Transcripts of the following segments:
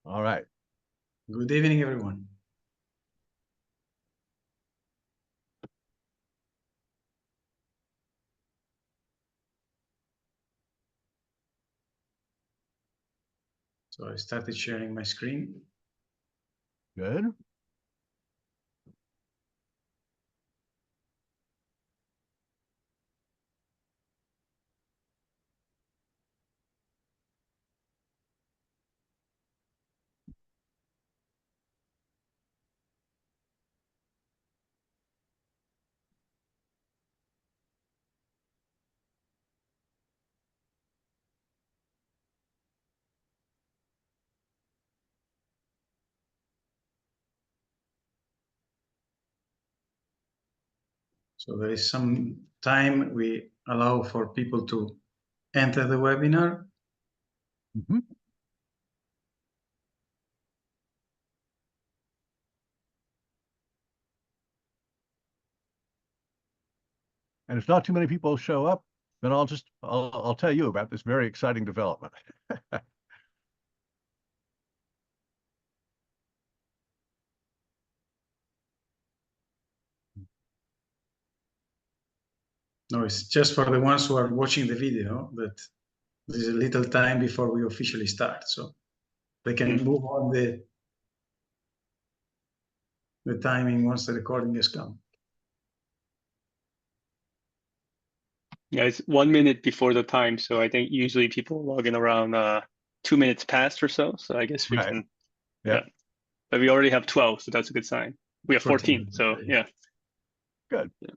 All right. Good evening, everyone. So I started sharing my screen. Good. So there is some time we allow for people to enter the webinar. Mm-hmm. And if not too many people show up, then I'll tell you about this very exciting development. No, it's just for the ones who are watching the video that there's a little time before we officially start, so they can move on the timing once the recording has come. Yeah, it's 1 minute before the time, so I think usually people log in around 2 minutes past or so. So I guess we can, yeah. But we already have 12, so that's a good sign. We have 14, so yeah. Good. Yeah.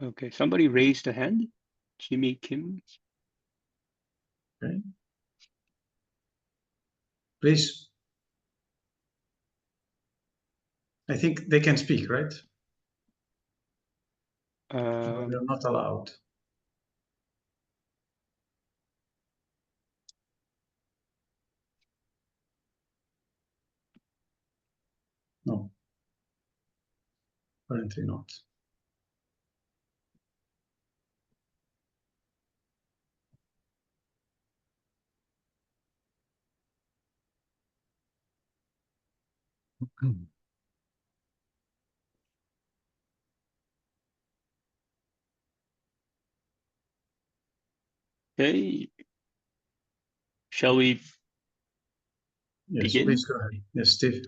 Okay, somebody raised a hand. Jimmy Kim. Okay. Please. I think they can speak, right? They're not allowed. No. Apparently not. Okay. Shall we begin? Please go ahead. Yes, Steve.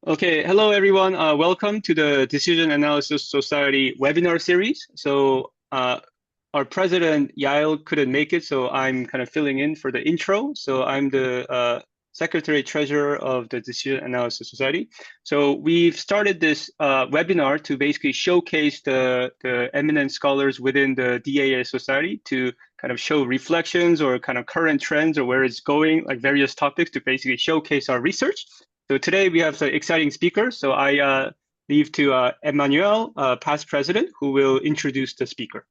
Okay, hello everyone. Welcome to the Decision Analysis Society webinar series. So our president, Yael, couldn't make it, so I'm kind of filling in for the intro. So I'm the Secretary Treasurer of the Decision Analysis Society. So we've started this webinar to basically showcase the eminent scholars within the DAS Society to kind of show reflections or kind of current trends or where it's going, like various topics to basically showcase our research. So today we have some exciting speakers. So I leave to Emmanuel, past president, who will introduce the speaker.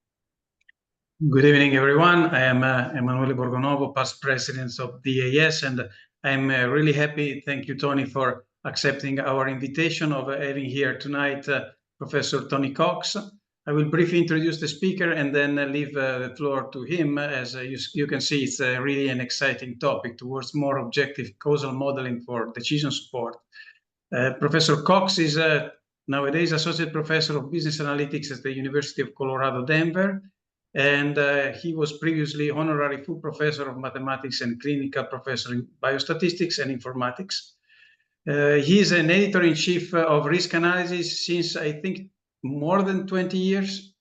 Good evening, everyone. I am Emanuele Borgonovo, past president of DAS, and I'm really happy. Thank you, Tony, for accepting our invitation of having here tonight Professor Tony Cox. I will briefly introduce the speaker and then leave the floor to him. As you can see, it's really an exciting topic towards more objective causal modeling for decision support. Professor Cox is nowadays Associate Professor of Business Analytics at the University of Colorado, Denver. And he was previously Honorary Full Professor of Mathematics and Clinical Professor in Biostatistics and Informatics. He is an editor-in-chief of risk analysis since, I think, more than 20 years.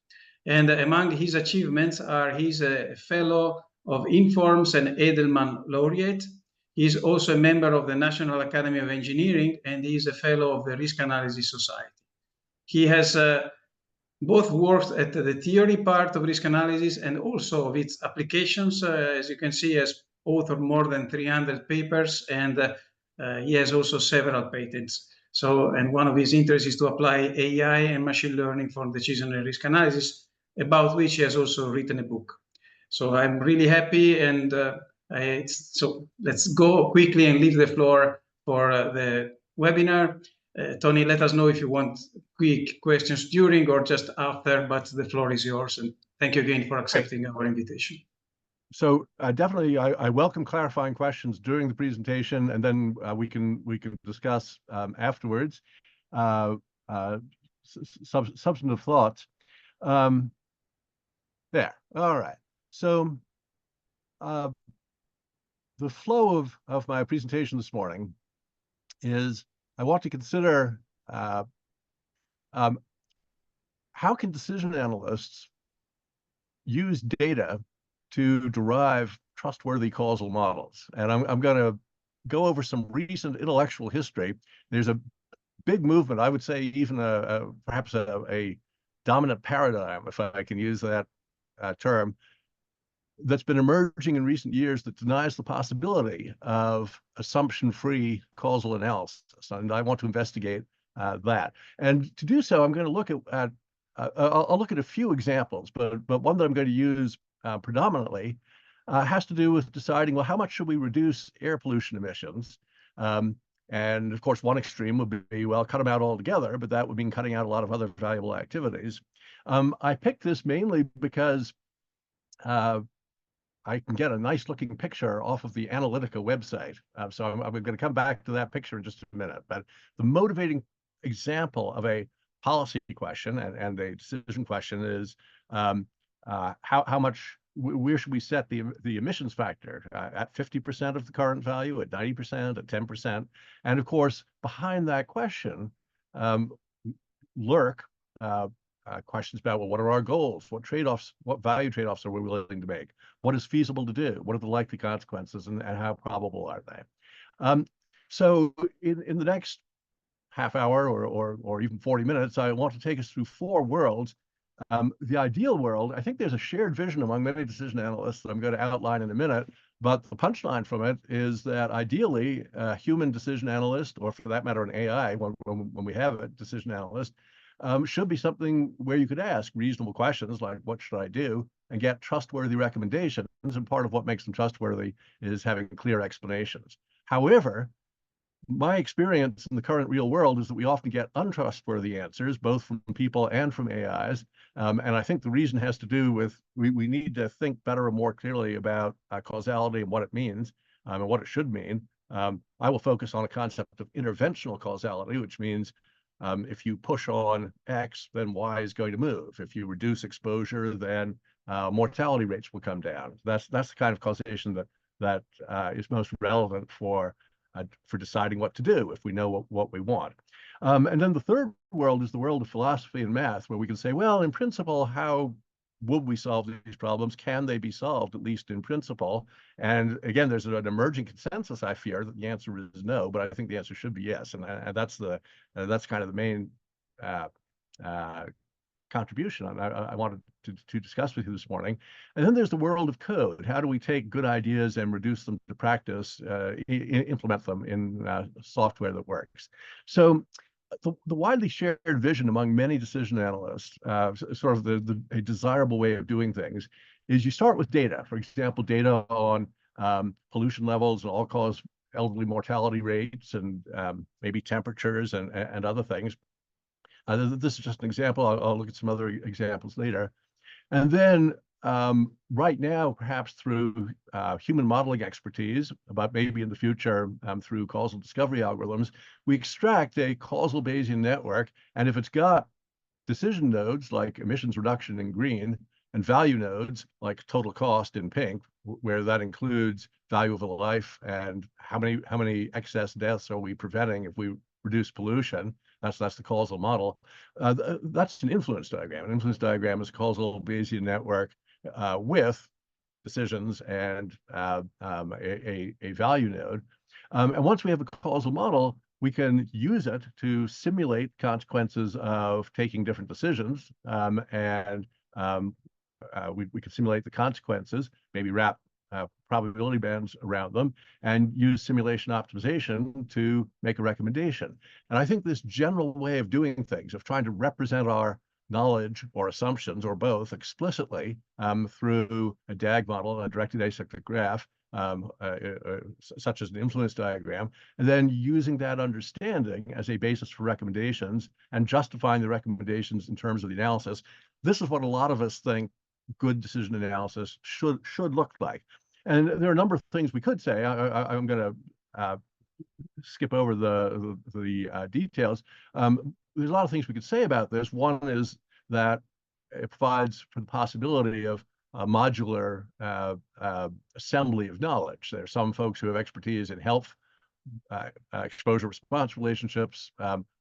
And among his achievements are he's a fellow of Informs and Edelman Laureate. He is also a member of the National Academy of Engineering, and he is a fellow of the Risk Analysis Society. He has both worked at the theory part of risk analysis and also of its applications. As you can see, he has authored more than 300 papers, and he has also several patents. So, and one of his interests is to apply AI and machine learning for decision and risk analysis, about which he has also written a book. So I'm really happy, and so let's go quickly and leave the floor for the webinar. Tony, let us know if you want quick questions during or just after, but the floor is yours. And thank you again for accepting our invitation. So definitely, I welcome clarifying questions during the presentation, and then we can discuss afterwards substantive thoughts. There. All right. So the flow of my presentation this morning is I want to consider how can decision analysts use data to derive trustworthy causal models. And I'm going to go over some recent intellectual history. There's a big movement, I would say even perhaps a dominant paradigm, if I can use that term, that's been emerging in recent years that denies the possibility of assumption-free causal analysis. And I want to investigate that. And to do so, I'm going to look at I'll look at a few examples, but one that I'm going to use predominantly has to do with deciding, well, how much should we reduce air pollution emissions? And of course, one extreme would be, well, cut them out altogether, but that would mean cutting out a lot of other valuable activities. I picked this mainly because I can get a nice looking picture off of the Analytica website. So I'm going to come back to that picture in just a minute. But the motivating example of a policy question and a decision question is how much, where should we set the emissions factor? At 50% of the current value, at 90%, at 10%? And of course, behind that question lurk questions about, well, what are our goals? What trade-offs, what value trade-offs are we willing to make? What is feasible to do? What are the likely consequences, and how probable are they? So in the next half hour or even 40 minutes, I want to take us through 4 worlds. The ideal world, I think there's a shared vision among many decision analysts that I'm going to outline in a minute, but the punchline from it is that ideally a human decision analyst, or for that matter an AI, when we have a decision analyst, should be something where you could ask reasonable questions like, what should I do? And get trustworthy recommendations. And part of what makes them trustworthy is having clear explanations. However, my experience in the current real world is that we often get untrustworthy answers, both from people and from AIs. And I think the reason has to do with we need to think better and more clearly about causality and what it means and what it should mean. I will focus on a concept of interventional causality, which means if you push on X, then Y is going to move. If you reduce exposure, then mortality rates will come down. That's the kind of causation that is most relevant for deciding what to do if we know what we want. And then the third world is the world of philosophy and math, where we can say, well, in principle, how would we solve these problems? Can they be solved, at least in principle? And again, there's an emerging consensus, I fear, that the answer is no, but I think the answer should be yes. And that's kind of the main contribution I wanted to discuss with you this morning. And then there's the world of code. How do we take good ideas and reduce them to practice, implement them in software that works? So the widely shared vision among many decision analysts, sort of a desirable way of doing things, is you start with data. For example, data on pollution levels and all-cause elderly mortality rates, and maybe temperatures and other things. This is just an example. I'll look at some other examples later. And then right now, perhaps through human modeling expertise, but maybe in the future through causal discovery algorithms, we extract a causal Bayesian network. And if it's got decision nodes like emissions reduction in green and value nodes like total cost in pink, where that includes value of a life and how many excess deaths are we preventing if we reduce pollution. That's the causal model. That's an influence diagram. An influence diagram is a causal Bayesian network with decisions and a value node. And once we have a causal model, we can use it to simulate consequences of taking different decisions. We can simulate the consequences, maybe wrap probability bands around them, and use simulation optimization to make a recommendation. And I think this general way of doing things, of trying to represent our knowledge or assumptions or both explicitly through a DAG model, a directed acyclic graph, such as an influence diagram, and then using that understanding as a basis for recommendations and justifying the recommendations in terms of the analysis. This is what a lot of us think good decision analysis should look like. And there are a number of things we could say. I'm going to skip over the details. There's a lot of things we could say about this. One is that it provides for the possibility of a modular assembly of knowledge. There are some folks who have expertise in health, exposure response relationships,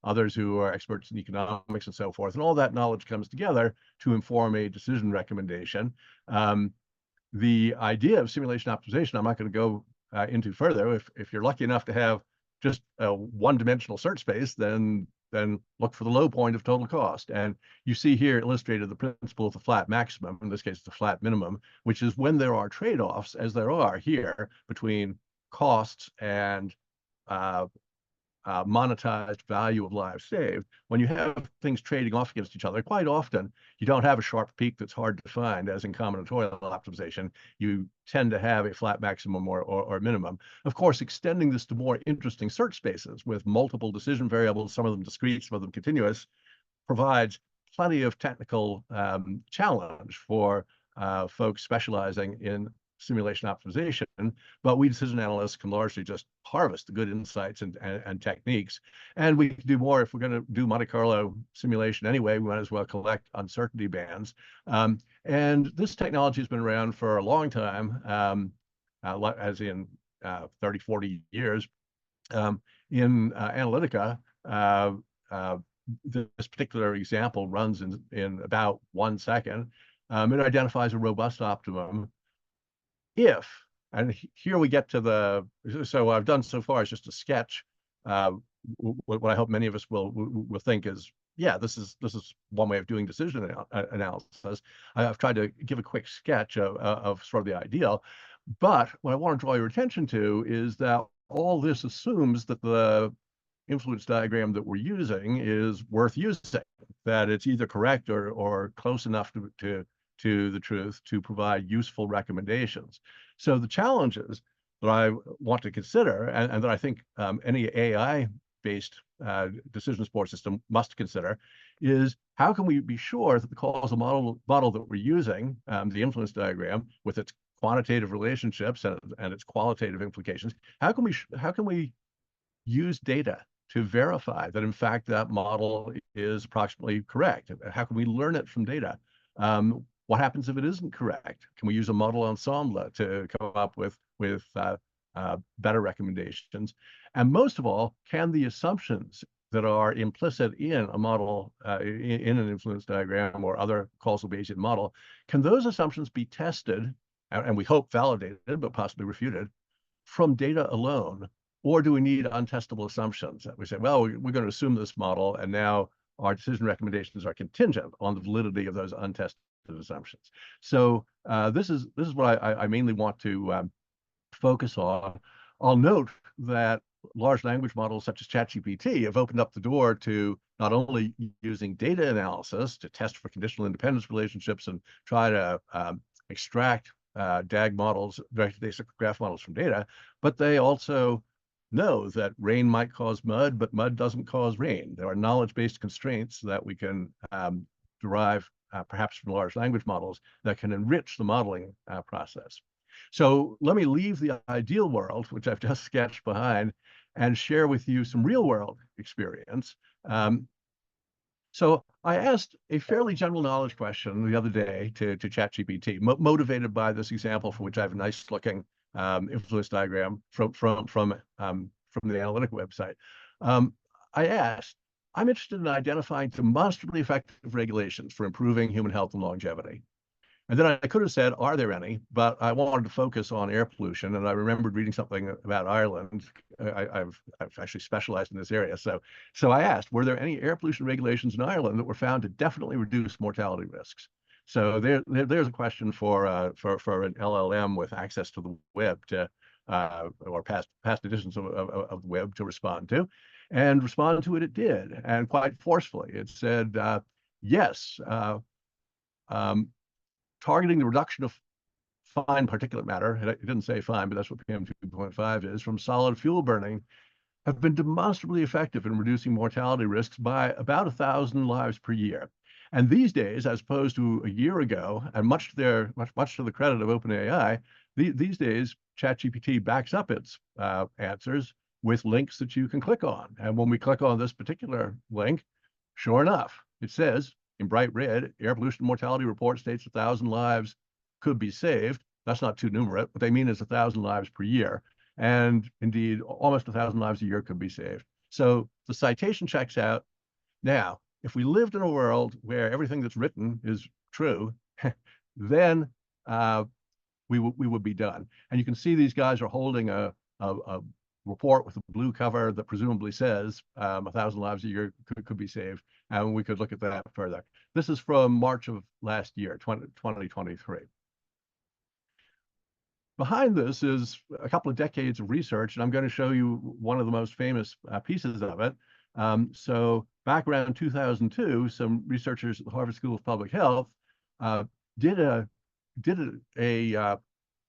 others who are experts in economics and so forth. And all that knowledge comes together to inform a decision recommendation. The idea of simulation optimization, I'm not going to go into further. If you're lucky enough to have just a one-dimensional search space, then look for the low point of total cost. And you see here illustrated the principle of the flat maximum, in this case, the flat minimum, which is when there are trade-offs, as there are here, between costs and monetized value of lives saved. When you have things trading off against each other, quite often you don't have a sharp peak that's hard to find, as in combinatorial optimization. You tend to have a flat maximum or minimum. Of course, extending this to more interesting search spaces with multiple decision variables, some of them discrete, some of them continuous, provides plenty of technical challenge for folks specializing in simulation optimization, but we decision analysts can largely just harvest the good insights and techniques. And we can do more. If we're going to do Monte Carlo simulation anyway, we might as well collect uncertainty bands. And this technology has been around for a long time, as in 30, 40 years. In Analytica, this particular example runs in about 1 second. It identifies a robust optimum if, and here we get to so what I've done so far is just a sketch. What I hope many of us will think is, yeah, this is one way of doing decision analysis. I've tried to give a quick sketch of sort of the ideal, but what I want to draw your attention to is that all this assumes that the influence diagram that we're using is worth using, that it's either correct or close enough to the truth to provide useful recommendations. So the challenges that I want to consider, and that I think any AI-based decision support system must consider, is how can we be sure that the causal model that we're using, the influence diagram, with its quantitative relationships and its qualitative implications, how can we use data to verify that in fact that model is approximately correct? How can we learn it from data? What happens if it isn't correct? Can we use a model ensemble to come up with better recommendations? And most of all, can the assumptions that are implicit in a model, in an influence diagram or other causal Bayesian model, can those assumptions be tested, and we hope validated, but possibly refuted, from data alone? Or do we need untestable assumptions that we say, well, we're going to assume this model, and now our decision recommendations are contingent on the validity of those untested assumptions. So this is what I mainly want to focus on. I'll note that large language models such as ChatGPT have opened up the door to not only using data analysis to test for conditional independence relationships and try to extract DAG models, directed acyclic graph models from data, but they also know that rain might cause mud, but mud doesn't cause rain. There are knowledge-based constraints that we can derive perhaps from large language models, that can enrich the modeling process. So let me leave the ideal world, which I've just sketched behind, and share with you some real world experience. So I asked a fairly general knowledge question the other day to ChatGPT, motivated by this example, for which I have a nice looking influence diagram from the analytic website. I asked, I'm interested in identifying demonstrably effective regulations for improving human health and longevity. And then I could have said, are there any? But I wanted to focus on air pollution. And I remembered reading something about Ireland. I've actually specialized in this area. So I asked, were there any air pollution regulations in Ireland that were found to definitely reduce mortality risks? So there's a question for an LLM with access to the web to, or past editions of the web to respond to. And respond to it did, and quite forcefully. It said, yes, targeting the reduction of fine particulate matter, it didn't say fine, but that's what PM2.5 is, from solid fuel burning, have been demonstrably effective in reducing mortality risks by about 1,000 lives per year. And these days, as opposed to a year ago, and much to the credit of OpenAI, these days, ChatGPT backs up its answers with links that you can click on. And when we click on this particular link, sure enough, it says, in bright red, air pollution mortality report states 1,000 lives could be saved. That's not too numerate. What they mean is 1,000 lives per year. And indeed, almost 1,000 lives a year could be saved. So the citation checks out. Now, if we lived in a world where everything that's written is true, then we would be done. And you can see these guys are holding a report with a blue cover that presumably says 1,000 lives a year could be saved. And we could look at that further. This is from March of last year, 2023. Behind this is a couple of decades of research, and I'm going to show you one of the most famous pieces of it. So back around 2002, some researchers at the Harvard School of Public Health did a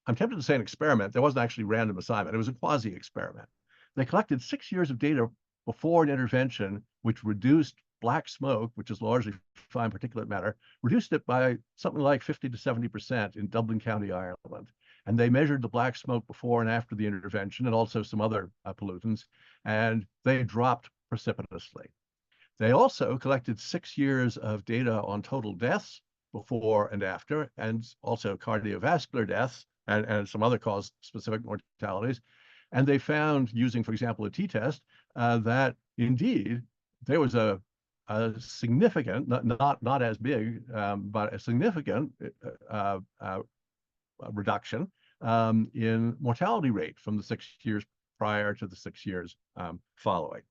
I'm tempted to say an experiment. There wasn't actually random assignment. It was a quasi-experiment. They collected 6 years of data before an intervention, which reduced black smoke, which is largely fine particulate matter, reduced it by something like 50 to 70% in Dublin County, Ireland. And they measured the black smoke before and after the intervention, and also some other pollutants, and they dropped precipitously. They also collected 6 years of data on total deaths before and after, and also cardiovascular deaths and some other cause-specific mortalities. And they found, using, for example, a t-test, that indeed there was a significant, not as big, but a significant reduction in mortality rate from the 6 years prior to the 6 years following.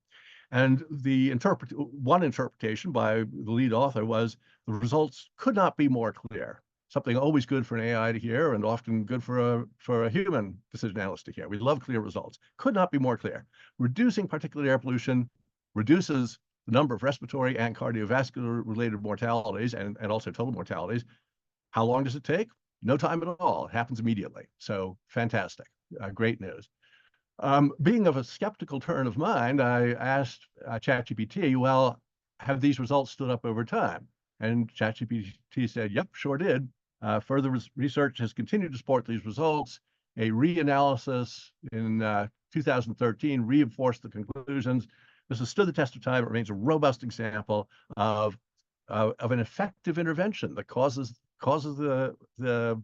And one interpretation by the lead author was the results could not be more clear. Something always good for an AI to hear, and often good for a human decision analyst to hear. We love clear results. Could not be more clear. Reducing particulate air pollution reduces the number of respiratory and cardiovascular related mortalities and also total mortalities. How long does it take? No time at all. It happens immediately. So fantastic. Great news. Being of a skeptical turn of mind, I asked ChatGPT, well, have these results stood up over time? And ChatGPT said, yep, sure did. Further research has continued to support these results. A reanalysis in 2013 reinforced the conclusions. This has stood the test of time. It remains a robust example of an effective intervention that causes the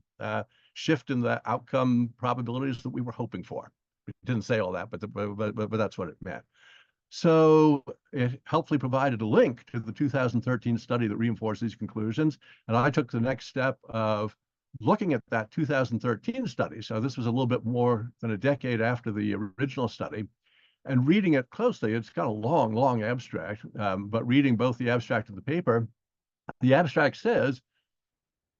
shift in the outcome probabilities that we were hoping for. It didn't say all that, but that's what it meant. So it helpfully provided a link to the 2013 study that reinforced these conclusions. And I took the next step of looking at that 2013 study. So this was a little bit more than a decade after the original study. And reading it closely, it's got a long, long abstract, but reading both the abstract and the paper, the abstract says,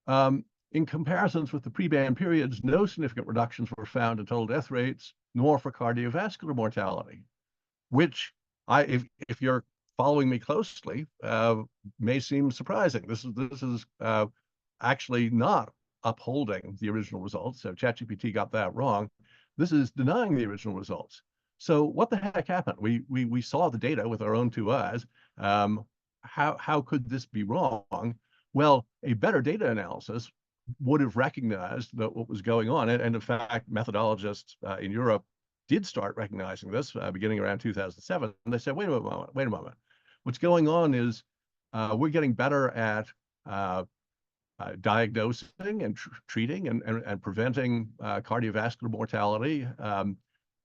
in comparisons with the pre-ban periods, no significant reductions were found in total death rates, nor for cardiovascular mortality, which if you're following me closely, may seem surprising. This is actually not upholding the original results. So ChatGPT got that wrong. This is denying the original results. So what the heck happened? We saw the data with our own two eyes. How could this be wrong? Well, a better data analysis would have recognized that what was going on. And in fact, methodologists in Europe did start recognizing this beginning around 2007. And they said, wait a moment. What's going on is we're getting better at diagnosing and treating and preventing cardiovascular mortality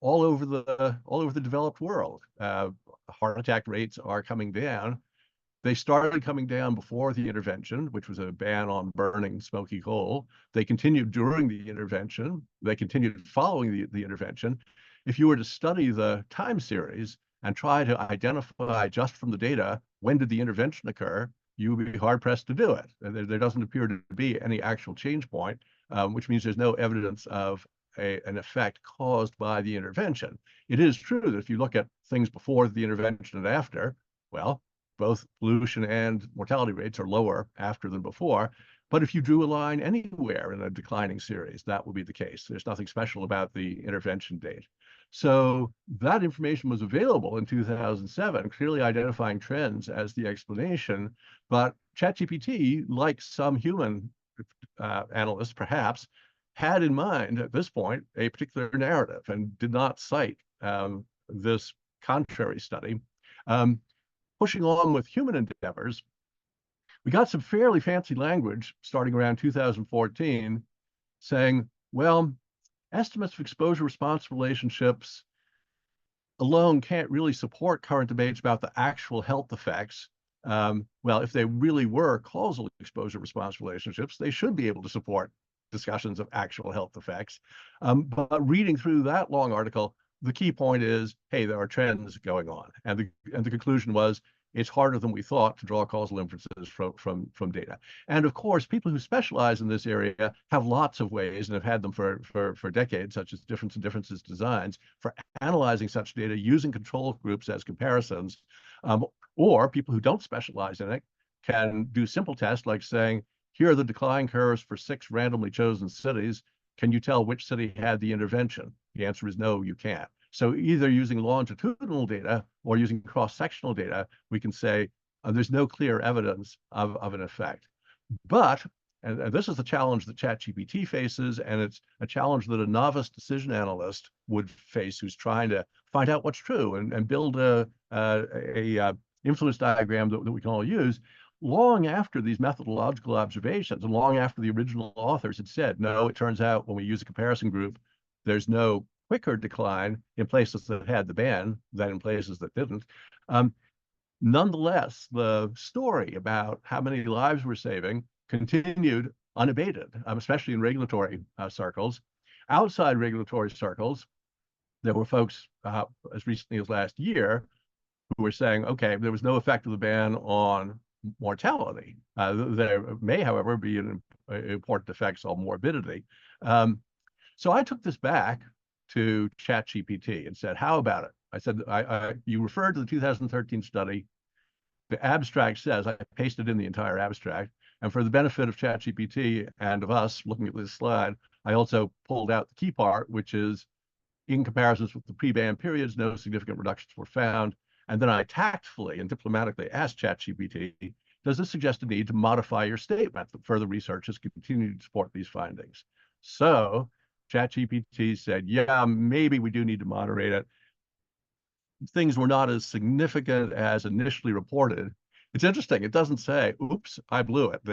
all over the developed world. Heart attack rates are coming down. They started coming down before the intervention, which was a ban on burning smoky coal. They continued during the intervention. They continued following the intervention. If you were to study the time series and try to identify just from the data when did the intervention occur, you would be hard-pressed to do it. There doesn't appear to be any actual change point, which means there's no evidence of an effect caused by the intervention. It is true that if you look at things before the intervention and after, well, both pollution and mortality rates are lower after than before. But if you drew a line anywhere in a declining series, that would be the case. There's nothing special about the intervention date. So that information was available in 2007, clearly identifying trends as the explanation. But ChatGPT, like some human analysts perhaps, had in mind at this point a particular narrative and did not cite this contrary study. Pushing on with human endeavors, we got some fairly fancy language starting around 2014 saying, well, estimates of exposure-response relationships alone can't really support current debates about the actual health effects. Well, if they really were causal exposure-response relationships, they should be able to support discussions of actual health effects. But reading through that long article, the key point is, hey, there are trends going on. And the conclusion was, it's harder than we thought to draw causal inferences from data. And of course, people who specialize in this area have lots of ways and have had them for decades, such as difference in differences designs, for analyzing such data using control groups as comparisons. Or people who don't specialize in it can do simple tests like saying, here are the decline curves for 6 randomly chosen cities. Can you tell which city had the intervention? The answer is no, you can't. So either using longitudinal data or using cross-sectional data, we can say there's no clear evidence of an effect. But, and this is the challenge that ChatGPT faces, and it's a challenge that a novice decision analyst would face who's trying to find out what's true and build a influence diagram that we can all use. Long after these methodological observations and long after the original authors had said, no, it turns out when we use a comparison group, there's no quicker decline in places that had the ban than in places that didn't. Nonetheless, the story about how many lives we're saving continued unabated, especially in regulatory circles. Outside regulatory circles, there were folks as recently as last year who were saying, okay, there was no effect of the ban on mortality. There may, however, be an important effects on morbidity. So I took this back to ChatGPT and said, how about it? I said, you referred to the 2013 study. The abstract says, I pasted in the entire abstract, and for the benefit of ChatGPT and of us looking at this slide, I also pulled out the key part, which is in comparisons with the pre-ban periods, no significant reductions were found. And then I tactfully and diplomatically asked ChatGPT, does this suggest a need to modify your statement that further research has continued to support these findings? So ChatGPT said, yeah, maybe we do need to moderate it. Things were not as significant as initially reported. It's interesting. It doesn't say, oops, I blew it.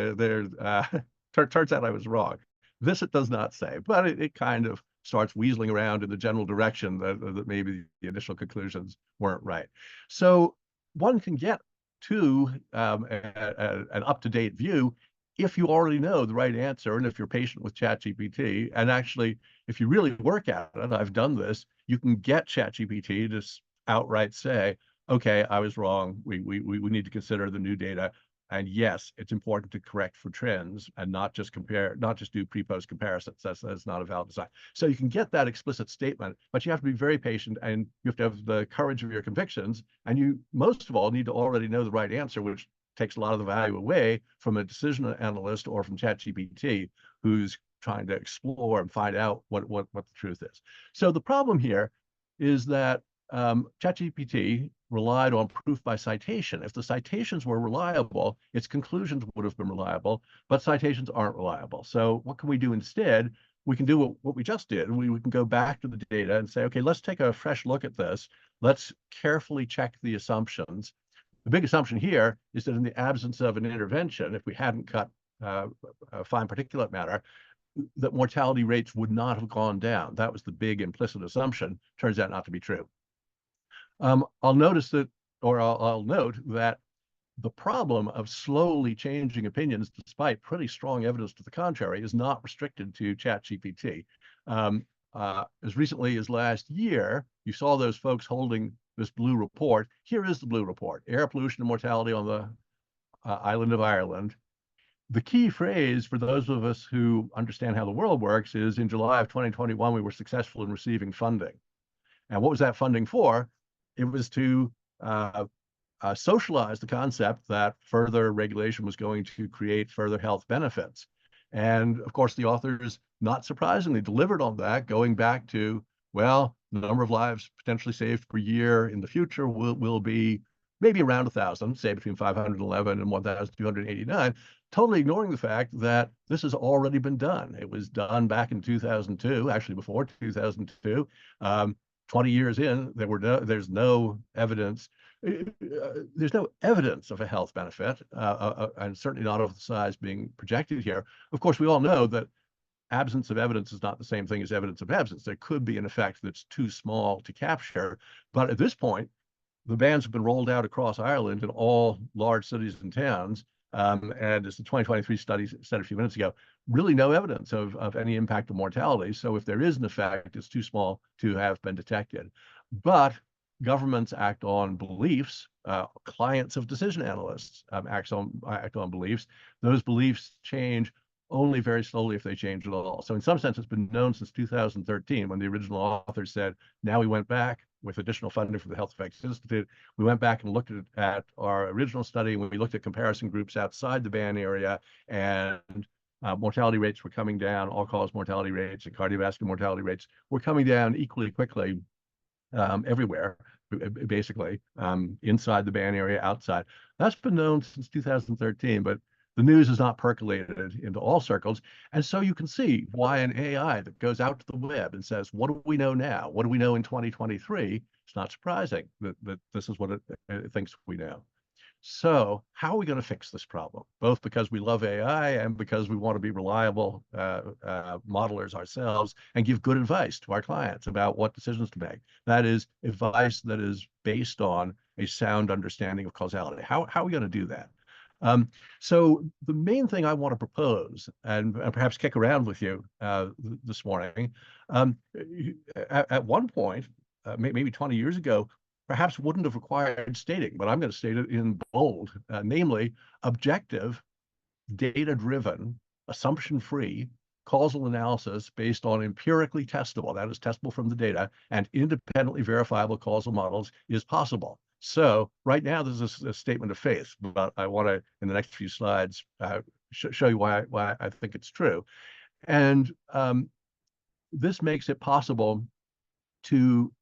Turns out I was wrong. This it does not say, but it kind of starts weaseling around in the general direction that maybe the initial conclusions weren't right. So one can get to an up-to-date view if you already know the right answer and if you're patient with ChatGPT. And actually, if you really work at it, I've done this, you can get ChatGPT to outright say, okay, I was wrong. We need to consider the new data. And yes, it's important to correct for trends and not just do pre-post comparisons. That's not a valid design. So you can get that explicit statement, but you have to be very patient and you have to have the courage of your convictions. And you, most of all, need to already know the right answer, which takes a lot of the value away from a decision analyst or from ChatGPT, who's trying to explore and find out what the truth is. So the problem here is that ChatGPT relied on proof by citation. If the citations were reliable, its conclusions would have been reliable, but citations aren't reliable. So what can we do instead? We can do what we just did. We can go back to the data and say, okay, let's take a fresh look at this. Let's carefully check the assumptions. The big assumption here is that in the absence of an intervention, if we hadn't cut fine particulate matter, that mortality rates would not have gone down. That was the big implicit assumption. Turns out not to be true. I'll note that the problem of slowly changing opinions, despite pretty strong evidence to the contrary, is not restricted to ChatGPT. As recently as last year, you saw those folks holding this blue report. Here is the blue report: air pollution and mortality on the island of Ireland. The key phrase for those of us who understand how the world works is, in July of 2021, we were successful in receiving funding. And what was that funding for? It was to socialize the concept that further regulation was going to create further health benefits. And of course, the authors, not surprisingly, delivered on that, going back to, well, the number of lives potentially saved per year in the future will be maybe around 1,000, say between 511 and 1,289, totally ignoring the fact that this has already been done. It was done back in 2002, actually before 2002. 20 years in, there's no evidence. There's no evidence of a health benefit, and certainly not of the size being projected here. Of course, we all know that absence of evidence is not the same thing as evidence of absence. There could be an effect that's too small to capture. But at this point, the bans have been rolled out across Ireland in all large cities and towns. And as the 2023 study said a few minutes ago, really no evidence of any impact of mortality. So if there is an effect, it's too small to have been detected. But governments act on beliefs. Clients of decision analysts act on beliefs. Those beliefs change only very slowly if they change at all. So in some sense, it's been known since 2013, when the original authors said, now we went back with additional funding from the Health Effects Institute. We went back and looked at our original study when we looked at comparison groups outside the ban area, and mortality rates were coming down. All-cause mortality rates and cardiovascular mortality rates were coming down equally quickly everywhere, basically, inside the ban area, outside. That's been known since 2013, but the news is not percolated into all circles. And so you can see why an AI that goes out to the web and says, what do we know now? What do we know in 2023? It's not surprising that this is what it thinks we know. So how are we going to fix this problem? Both because we love AI and because we want to be reliable modelers ourselves and give good advice to our clients about what decisions to make. That is advice that is based on a sound understanding of causality. How are we going to do that? So the main thing I want to propose, and perhaps kick around with you this morning, at one point, maybe 20 years ago, perhaps wouldn't have required stating, but I'm going to state it in bold, namely objective, data-driven, assumption-free causal analysis based on empirically testable, that is testable from the data, and independently verifiable causal models is possible. So right now, this is a statement of faith, but I want to, in the next few slides, show you why I think it's true. And this makes it possible to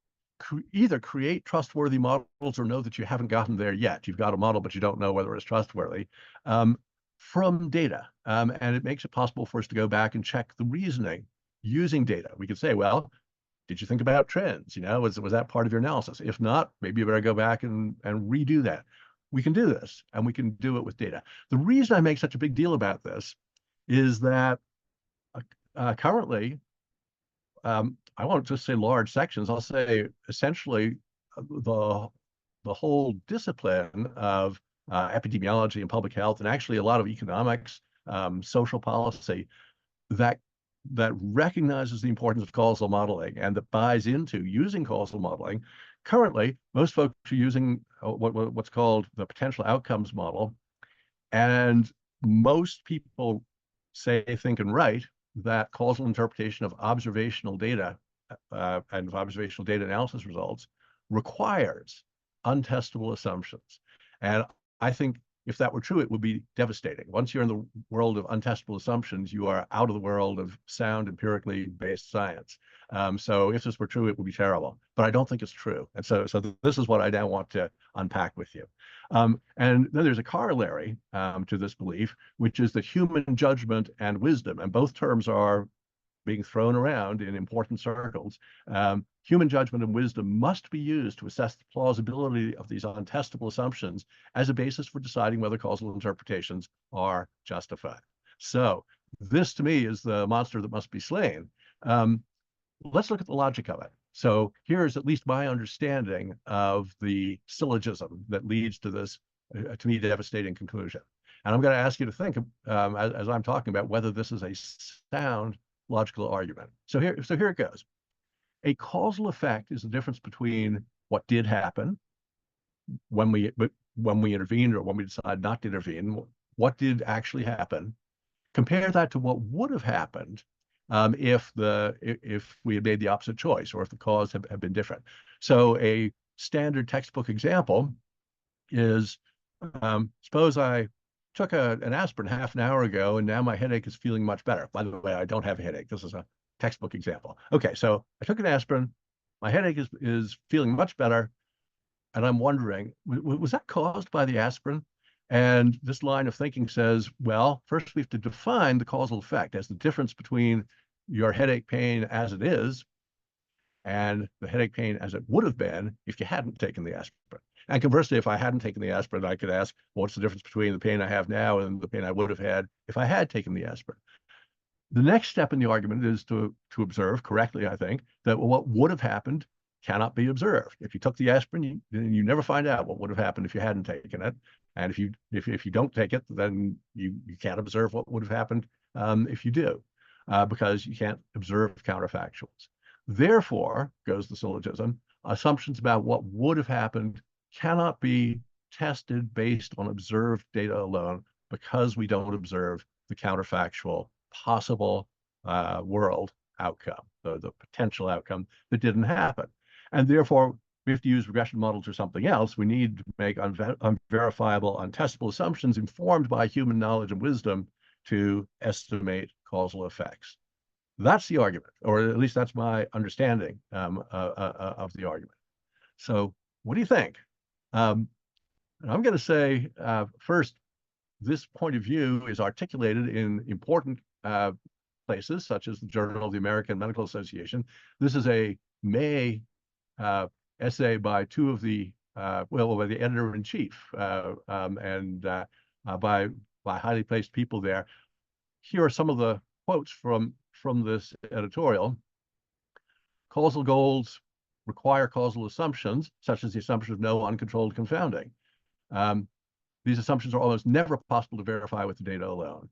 either create trustworthy models or know that you haven't gotten there yet. You've got a model, but you don't know whether it's trustworthy from data. And it makes it possible for us to go back and check the reasoning using data. We could say, well, did you think about trends? You know, was that part of your analysis? If not, maybe you better go back and redo that. We can do this, and we can do it with data. The reason I make such a big deal about this is that currently, I won't just say large sections, I'll say essentially the whole discipline of epidemiology and public health, and actually a lot of economics, social policy, that recognizes the importance of causal modeling and that buys into using causal modeling. Currently, most folks are using what's called the potential outcomes model. And most people say, think, and write that causal interpretation of observational data and of observational data analysis results requires untestable assumptions. And I think if that were true, it would be devastating. Once you're in the world of untestable assumptions, you are out of the world of sound, empirically based science. So if this were true, it would be terrible. But I don't think it's true. And so this is what I now want to unpack with you. And then there's a corollary to this belief, which is that human judgment and wisdom, and both terms are being thrown around in important circles. Human judgment and wisdom must be used to assess the plausibility of these untestable assumptions as a basis for deciding whether causal interpretations are justified. So this, to me, is the monster that must be slain. Let's look at the logic of it. So here's at least my understanding of the syllogism that leads to this, to me, devastating conclusion. And I'm going to ask you to think, as I'm talking about, whether this is a sound logical argument. So here it goes. A causal effect is the difference between what did happen when we intervened or when we decided not to intervene. What did actually happen? Compare that to what would have happened if we had made the opposite choice, or if the cause had been different. So a standard textbook example is, suppose I took an aspirin half an hour ago, and now my headache is feeling much better. By the way, I don't have a headache. This is a textbook example. Okay, so I took an aspirin, my headache is feeling much better, and I'm wondering, was that caused by the aspirin? And this line of thinking says, well, first we have to define the causal effect as the difference between your headache pain as it is and the headache pain as it would have been if you hadn't taken the aspirin. And conversely, if I hadn't taken the aspirin, I could ask, what's the difference between the pain I have now and the pain I would have had if I had taken the aspirin? The next step in the argument is to observe correctly, I think, that what would have happened cannot be observed. If you took the aspirin, you never find out what would have happened if you hadn't taken it. And if you don't take it, then you can't observe what would have happened if you do, because you can't observe counterfactuals. Therefore, goes the syllogism, assumptions about what would have happened cannot be tested based on observed data alone, because we don't observe the counterfactual possible world outcome, the potential outcome that didn't happen. And therefore, we have to use regression models or something else. We need to make unverifiable, untestable assumptions informed by human knowledge and wisdom to estimate causal effects. That's the argument, or at least that's my understanding of the argument. So what do you think? And I'm going to say, first, this point of view is articulated in important places, such as the Journal of the American Medical Association. This is a May essay by two of the, by the editor-in-chief and by highly placed people there. Here are some of the quotes from this editorial. Causal goals require causal assumptions, such as the assumption of no uncontrolled confounding. These assumptions are almost never possible to verify with the data alone.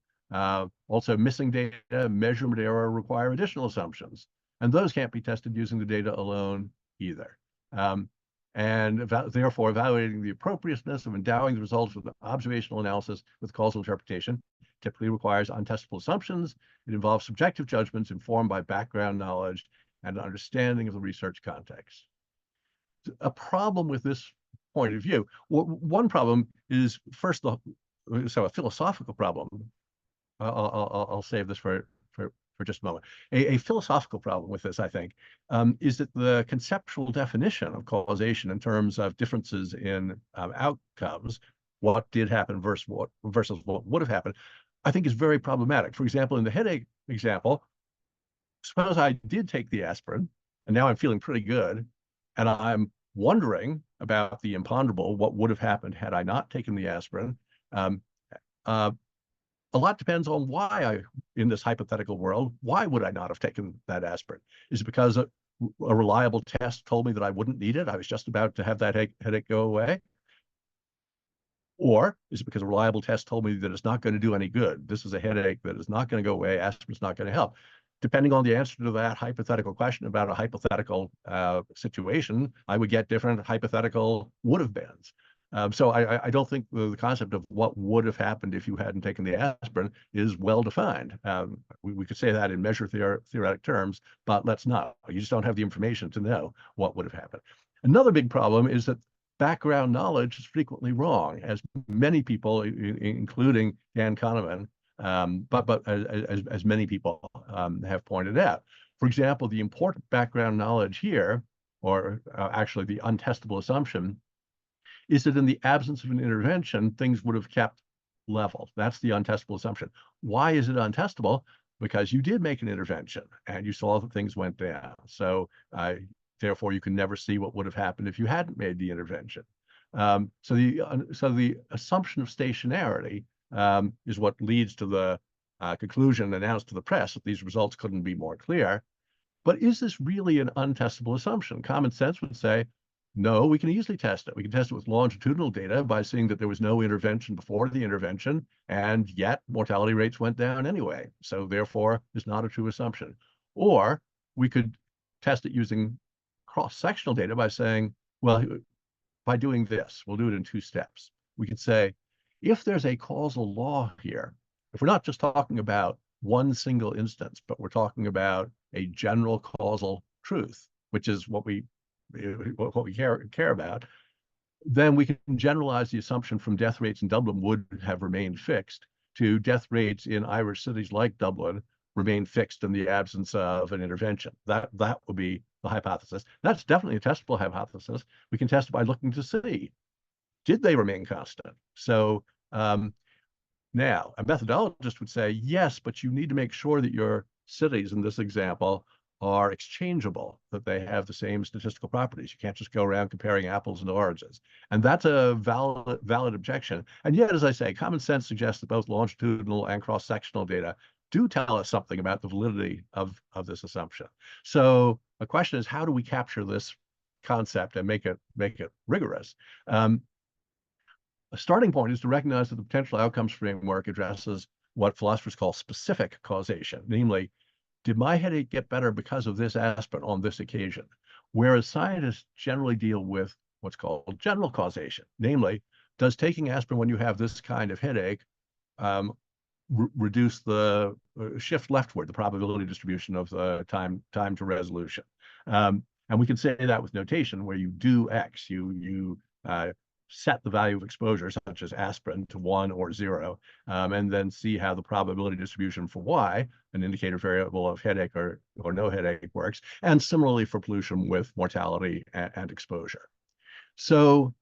Also, missing data, measurement error require additional assumptions, and those can't be tested using the data alone either. And therefore, evaluating the appropriateness of endowing the results of the observational analysis with causal interpretation typically requires untestable assumptions. It involves subjective judgments informed by background knowledge and understanding of the research context. A problem with this point of view, one problem is first, a philosophical problem. I'll save this for just a moment. A philosophical problem with this, I think, is that the conceptual definition of causation in terms of differences in outcomes, what did happen versus what would have happened, I think is very problematic. For example, in the headache example, suppose I did take the aspirin, and now I'm feeling pretty good, and I'm wondering about the imponderable, what would have happened had I not taken the aspirin. A lot depends on why in this hypothetical world, why would I not have taken that aspirin? Is it because a reliable test told me that I wouldn't need it? I was just about to have that headache go away? Or is it because a reliable test told me that it's not going to do any good? This is a headache that is not going to go away. Aspirin's not going to help. Depending on the answer to that hypothetical question about a hypothetical situation, I would get different hypothetical would have beens. So I don't think the concept of what would have happened if you hadn't taken the aspirin is well defined. We could say that in measure theoretic terms, but let's not. You just don't have the information to know what would have happened. Another big problem is that background knowledge is frequently wrong, as many people, including Dan Kahneman, but as many people have pointed out. For example, the important background knowledge here, or actually the untestable assumption, is that in the absence of an intervention, things would have kept level. That's the untestable assumption. Why is it untestable? Because you did make an intervention and you saw that things went down. So therefore, you can never see what would have happened if you hadn't made the intervention. So the assumption of stationarity is what leads to the conclusion announced to the press that these results couldn't be more clear. But is this really an untestable assumption? Common sense would say, no, we can easily test it. We can test it with longitudinal data by seeing that there was no intervention before the intervention, and yet mortality rates went down anyway. So therefore, it's not a true assumption. Or we could test it using cross-sectional data by saying, well, by doing this, we'll do it in 2 steps. We could say, if there's a causal law here, if we're not just talking about one single instance, but we're talking about a general causal truth, which is what we care about, then we can generalize the assumption from death rates in Dublin would have remained fixed to death rates in Irish cities like Dublin remain fixed in the absence of an intervention. That would be the hypothesis. That's definitely a testable hypothesis. We can test it by looking to see, did they remain constant? So now, a methodologist would say, yes, but you need to make sure that your cities in this example are exchangeable, that they have the same statistical properties. You can't just go around comparing apples and oranges. And that's a valid objection. And yet, as I say, common sense suggests that both longitudinal and cross-sectional data do tell us something about the validity of this assumption. So the question is, how do we capture this concept and make it rigorous? A starting point is to recognize that the potential outcomes framework addresses what philosophers call specific causation, namely, did my headache get better because of this aspirin on this occasion? Whereas scientists generally deal with what's called general causation, namely, does taking aspirin when you have this kind of headache reduce the shift leftward, the probability distribution of the time to resolution? And we can say that with notation, where you do X, you set the value of exposure, such as aspirin, to 1 or 0, and then see how the probability distribution for Y, an indicator variable of headache or no headache, works, and similarly for pollution with mortality and exposure. So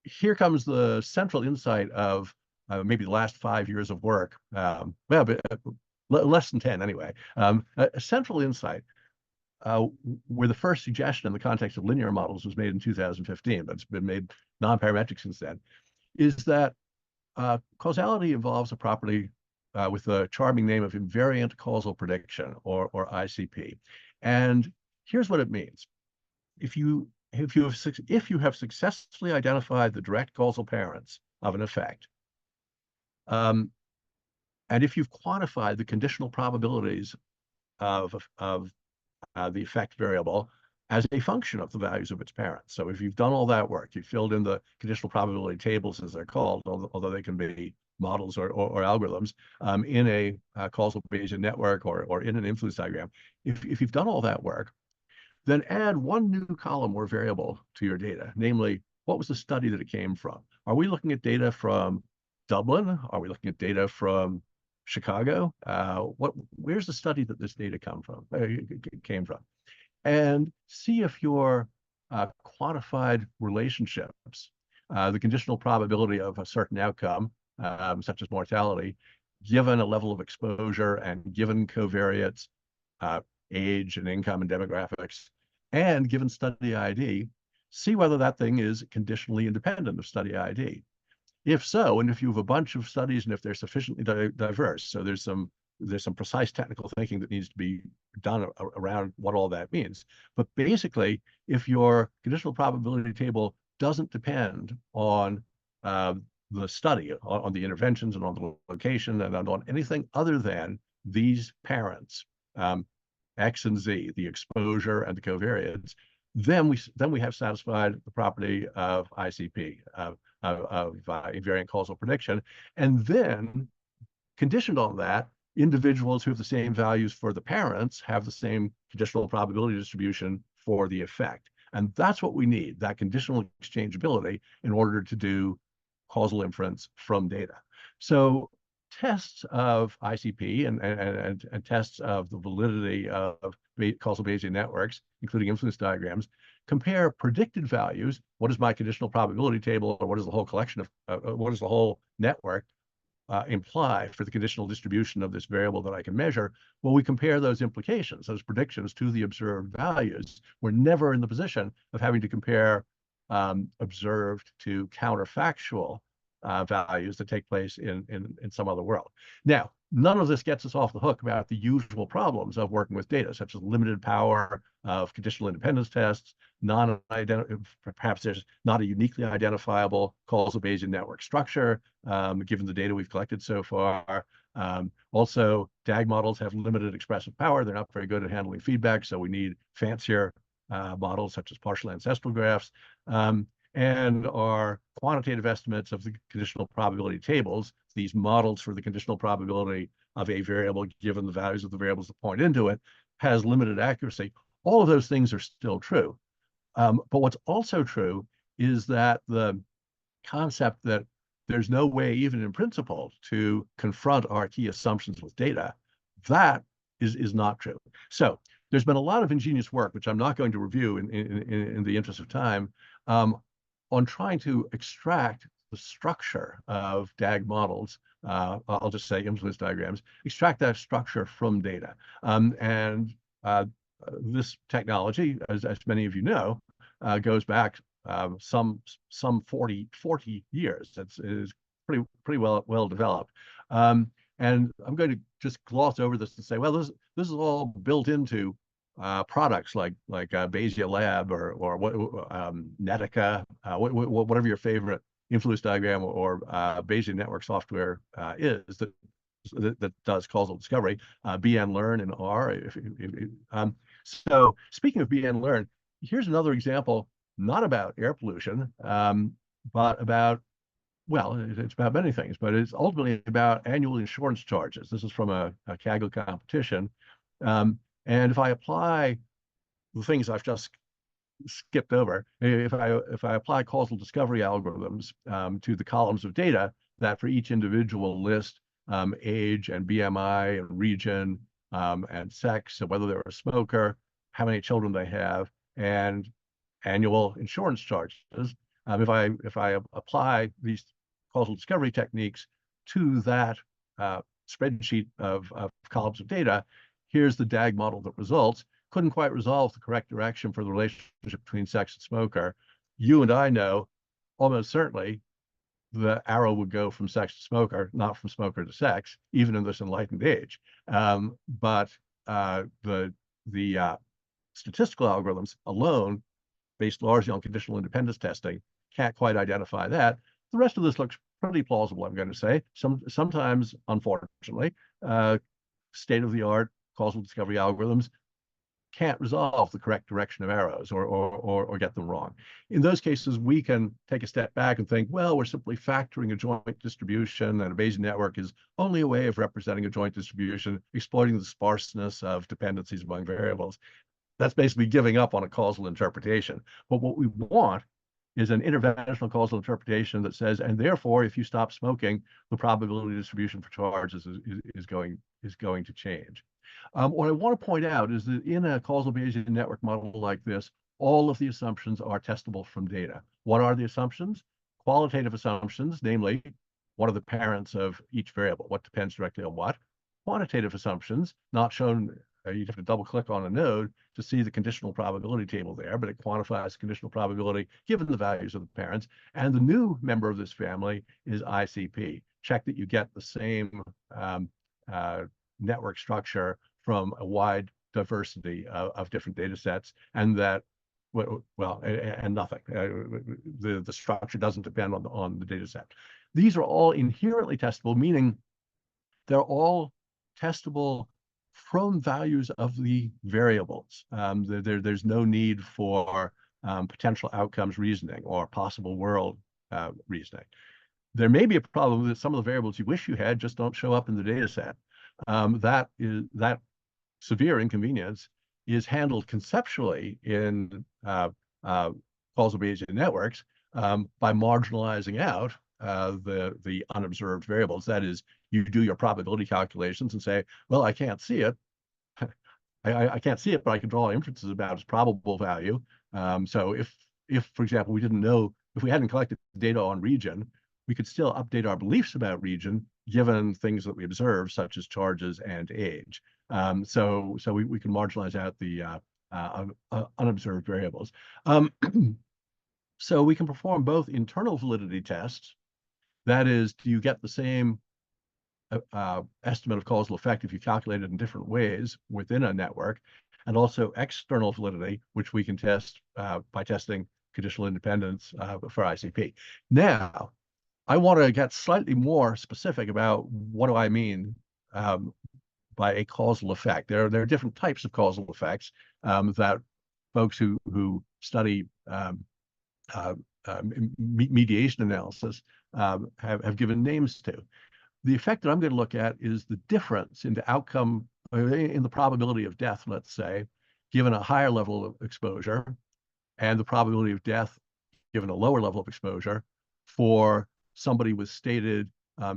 here comes the central insight of maybe the last 5 years of work, less than 10 anyway, a central insight where the first suggestion in the context of linear models was made in 2015, but it's been made non-parametric since then, is that causality involves a property with the charming name of Invariant Causal Prediction, or ICP. And here's what it means. If you have successfully identified the direct causal parents of an effect, and if you've quantified the conditional probabilities of the effect variable as a function of the values of its parents. So if you've done all that work, you've filled in the conditional probability tables, as they're called, although they can be models or algorithms, in a causal Bayesian network or in an influence diagram. If you've done all that work, then add one new column or variable to your data, namely, what was the study that it came from? Are we looking at data from Dublin? Are we looking at data from Chicago? Where's the study that this data came from? And see if your quantified relationships, the conditional probability of a certain outcome, such as mortality, given a level of exposure and given covariates, age and income and demographics, and given study ID, see whether that thing is conditionally independent of study ID. If so, and if you have a bunch of studies and if they're sufficiently diverse, so there's some precise technical thinking that needs to be done around what all that means. But basically, if your conditional probability table doesn't depend on the study, on the interventions and on the location and on anything other than these parents, X and Z, the exposure and the covariates, then we have satisfied the property of ICP, of invariant causal prediction. And then, conditioned on that, individuals who have the same values for the parents have the same conditional probability distribution for the effect. And that's what we need, that conditional exchangeability, in order to do causal inference from data. So tests of ICP and tests of the validity of causal Bayesian networks, including influence diagrams, compare predicted values. What is my conditional probability table, or what is the whole collection of, what is the whole network imply for the conditional distribution of this variable that I can measure? Well, we compare those implications, those predictions, to the observed values. We're never in the position of having to compare observed to counterfactual values that take place in some other world. Now, none of this gets us off the hook about the usual problems of working with data, such as limited power of conditional independence tests, perhaps there's not a uniquely identifiable causal Bayesian network structure, given the data we've collected so far. Also, DAG models have limited expressive power. They're not very good at handling feedback, so we need fancier models such as partial ancestral graphs. And our quantitative estimates of the conditional probability tables, these models for the conditional probability of a variable given the values of the variables that point into it, has limited accuracy. All of those things are still true. But what's also true is that the concept that there's no way, even in principle, to confront our key assumptions with data, that is not true. So there's been a lot of ingenious work, which I'm not going to review in the interest of time, on trying to extract the structure of DAG models, I'll just say influence diagrams, extract that structure from data. This technology, as many of you know, goes back some 40 years. It is pretty well developed. And I'm going to just gloss over this and say, well, this is all built into products like Bayesian Lab or Netica, whatever your favorite influence diagram or Bayesian network software is that does causal discovery, BN-Learn in R. So speaking of BN-Learn, here's another example, not about air pollution, but about, well, it's about many things, but it's ultimately about annual insurance charges. This is from a Kaggle competition. And if I apply the things I've just skipped over, if I apply causal discovery algorithms to the columns of data that for each individual list age and BMI and region and sex, so whether they're a smoker, how many children they have, and annual insurance charges, if I apply these causal discovery techniques to that spreadsheet of columns of data, here's the DAG model that results. Couldn't quite resolve the correct direction for the relationship between sex and smoker. You and I know almost certainly the arrow would go from sex to smoker, not from smoker to sex, even in this enlightened age. But the statistical algorithms alone, based largely on conditional independence testing, can't quite identify that. The rest of this looks pretty plausible, I'm going to say. Sometimes, unfortunately, state-of-the-art causal discovery algorithms can't resolve the correct direction of arrows or get them wrong. In those cases, we can take a step back and think, well, we're simply factoring a joint distribution, and a Bayesian network is only a way of representing a joint distribution, exploiting the sparseness of dependencies among variables. That's basically giving up on a causal interpretation. But what we want is an interventional causal interpretation that says, and therefore, if you stop smoking, the probability distribution for charges is going to change. What I want to point out is that in a causal Bayesian network model like this, all of the assumptions are testable from data. What are the assumptions? Qualitative assumptions, namely, what are the parents of each variable? What depends directly on what? Quantitative assumptions, not shown, you'd have to double click on a node to see the conditional probability table there, but it quantifies conditional probability given the values of the parents. And the new member of this family is ICP. Check that you get the same network structure from a wide diversity of different data sets, and that, well, and nothing. The structure doesn't depend on the data set. These are all inherently testable, meaning they're all testable from values of the variables. There's no need for potential outcomes reasoning or possible world reasoning. There may be a problem that some of the variables you wish you had just don't show up in the data set. That severe inconvenience is handled conceptually in causal Bayesian networks by marginalizing out the unobserved variables. That is, you do your probability calculations and say, well, I can't see it. I can't see it, but I can draw inferences about its probable value. So if, for example, we didn't know, if we hadn't collected data on region, we could still update our beliefs about region given things that we observe, such as charges and age. So we can marginalize out the unobserved variables. So we can perform both internal validity tests. That is, do you get the same estimate of causal effect if you calculate it in different ways within a network, and also external validity, which we can test by testing conditional independence for ICP. Now, I want to get slightly more specific about what do I mean by a causal effect. There are different types of causal effects that folks who study mediation analysis have given names to. The effect that I'm going to look at is the difference in the outcome, in the probability of death, let's say, given a higher level of exposure, and the probability of death given a lower level of exposure for somebody with stated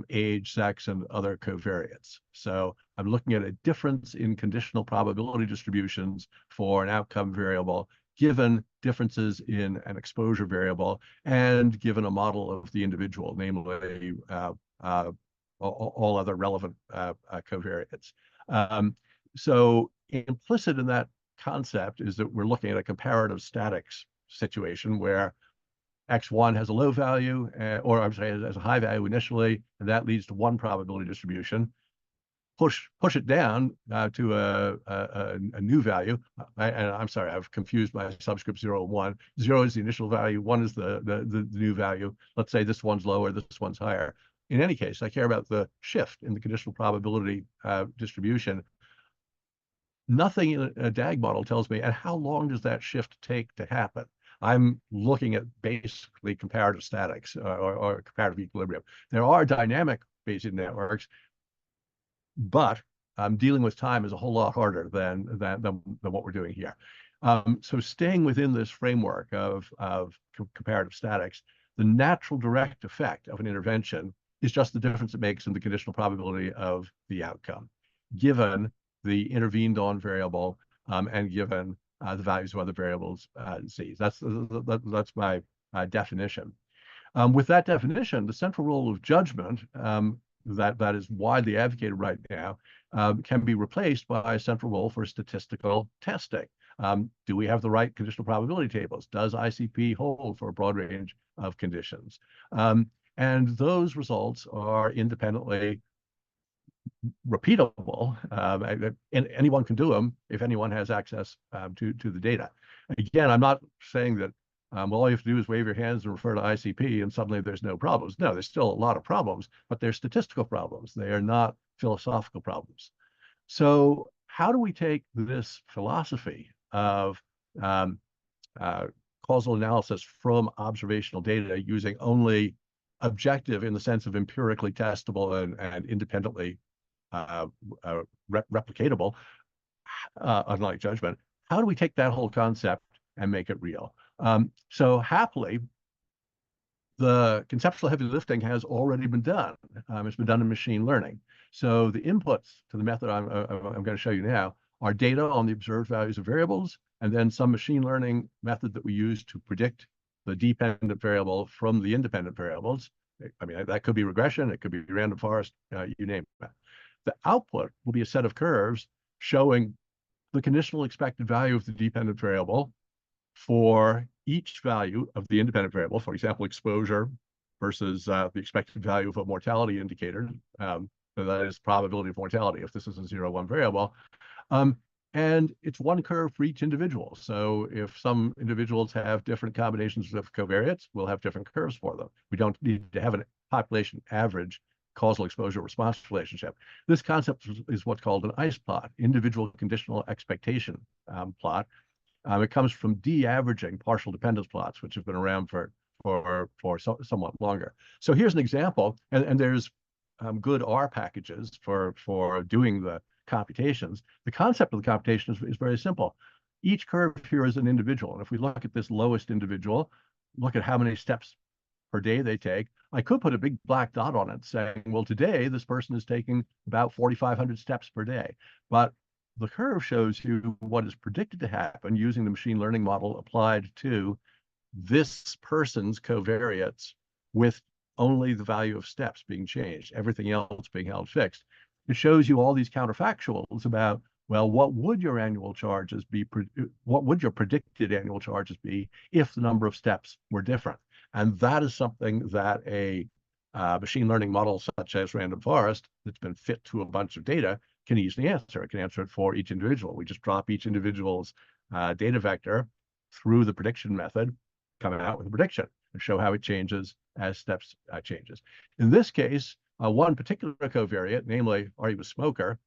age, sex, and other covariates. So I'm looking at a difference in conditional probability distributions for an outcome variable given differences in an exposure variable and given a model of the individual, namely all other relevant covariates. So implicit in that concept is that we're looking at a comparative statics situation where X1 has a low value, or I'm sorry, has a high value initially, and that leads to one probability distribution. Push it down to a new value. And I'm sorry, I've confused my subscript 0 and 1. 0 is the initial value, 1 is the new value. Let's say this one's lower, this one's higher. In any case, I care about the shift in the conditional probability distribution. Nothing in a DAG model tells me, and how long does that shift take to happen? I'm looking at basically comparative statics or comparative equilibrium. There are dynamic Bayesian networks, but dealing with time is a whole lot harder than what we're doing here. So staying within this framework of comparative statics, the natural direct effect of an intervention is just the difference it makes in the conditional probability of the outcome, given the intervened on variable and given the values of other variables Z. That's my definition. With that definition, the central role of judgment that is widely advocated right now can be replaced by a central role for statistical testing. Do we have the right conditional probability tables? Does ICP hold for a broad range of conditions? And those results are independently repeatable, and anyone can do them if anyone has access to the data. Again, I'm not saying that well, all you have to do is wave your hands and refer to ICP and suddenly there's no problems. No, there's still a lot of problems, but they're statistical problems. They are not philosophical problems. So how do we take this philosophy of causal analysis from observational data using only objective in the sense of empirically testable and independently replicatable, unlike judgment? How do we take that whole concept and make it real? So happily, the conceptual heavy lifting has already been done. It's been done in machine learning. So the inputs to the method I'm going to show you now are data on the observed values of variables, and then some machine learning method that we use to predict the dependent variable from the independent variables. I mean, that could be regression, it could be random forest, you name it. The output will be a set of curves showing the conditional expected value of the dependent variable for each value of the independent variable, for example, exposure versus the expected value of a mortality indicator. So that is probability of mortality if this is a 0-1 variable. And it's one curve for each individual. So if some individuals have different combinations of covariates, we'll have different curves for them. We don't need to have a population average causal exposure response relationship. This concept is what's called an ICE plot, individual conditional expectation plot. It comes from de-averaging partial dependence plots, which have been around for somewhat longer. So here's an example, and there's good R packages for doing the computations. The concept of the computation is very simple. each curve here is an individual. And if we look at this lowest individual, look at how many steps per day they take, I could put a big black dot on it saying, well, today this person is taking about 4,500 steps per day. But the curve shows you what is predicted to happen using the machine learning model applied to this person's covariates with only the value of steps being changed, everything else being held fixed. It shows you all these counterfactuals about, well, what would your annual charges be? What would your predicted annual charges be if the number of steps were different? And that is something that a machine learning model such as random forest that's been fit to a bunch of data can easily answer. It can answer it for each individual. We just drop each individual's data vector through the prediction method, coming out with a prediction and show how it changes as steps changes. In this case, one particular covariate, namely, are you a smoker,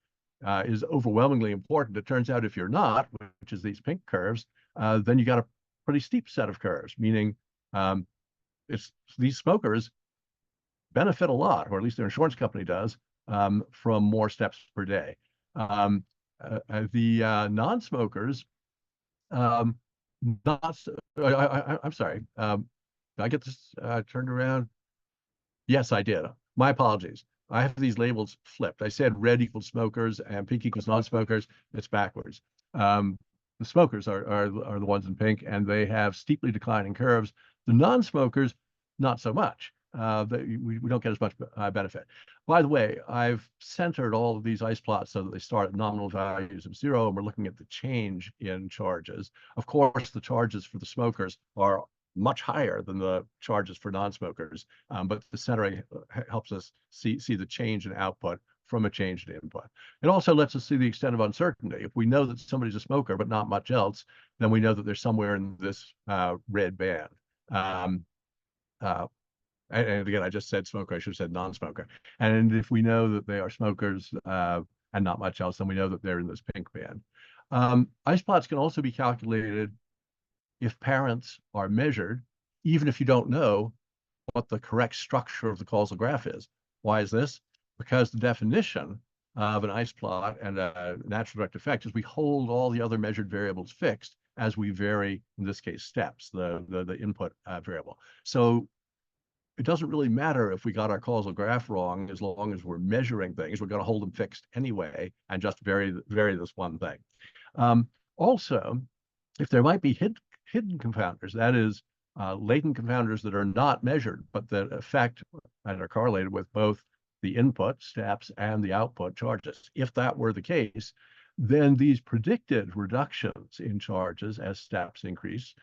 is overwhelmingly important. It turns out if you're not, which is these pink curves, then you got a pretty steep set of curves, meaning these smokers benefit a lot, or at least their insurance company does, from more steps per day. The non-smokers, I'm sorry, did I get this turned around? Yes, I did. My apologies. I have these labels flipped. I said red equals smokers and pink equals non-smokers. It's backwards. The smokers are the ones in pink, and they have steeply declining curves. The non-smokers, not so much. We don't get as much benefit. By the way, I've centered all of these ice plots so that they start at nominal values of 0, and we're looking at the change in charges. Of course, the charges for the smokers are much higher than the charges for non-smokers, but the centering helps us see the change in output from a change in input. It also lets us see the extent of uncertainty. If we know that somebody's a smoker but not much else, then we know that they're somewhere in this red band. And again, I just said smoker, I should have said non-smoker. And if we know that they are smokers and not much else, then we know that they're in this pink band. Ice plots can also be calculated if parents are measured, even if you don't know what the correct structure of the causal graph is. Why is this? Because the definition of an ice plot and a natural direct effect is we hold all the other measured variables fixed as we vary, in this case, steps, the input variable. So it doesn't really matter if we got our causal graph wrong, as long as we're measuring things. We're going to hold them fixed anyway and just vary this one thing. Also, if there might be hidden confounders, that is, latent confounders that are not measured, but that affect and are correlated with both the input steps and the output charges. If that were the case, then these predicted reductions in charges as steps increase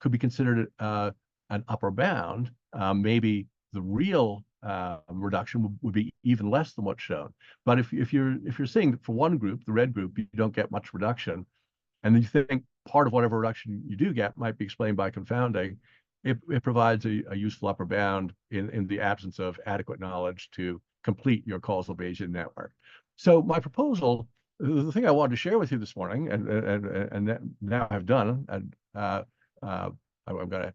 could be considered an upper bound. Maybe the real reduction would be even less than what's shown. But if you're seeing that for one group, the red group, you don't get much reduction, and then you think part of whatever reduction you do get might be explained by confounding, it provides a useful upper bound in the absence of adequate knowledge to complete your causal Bayesian network. So my proposal, the thing I wanted to share with you this morning, and now I've done, and I'm going to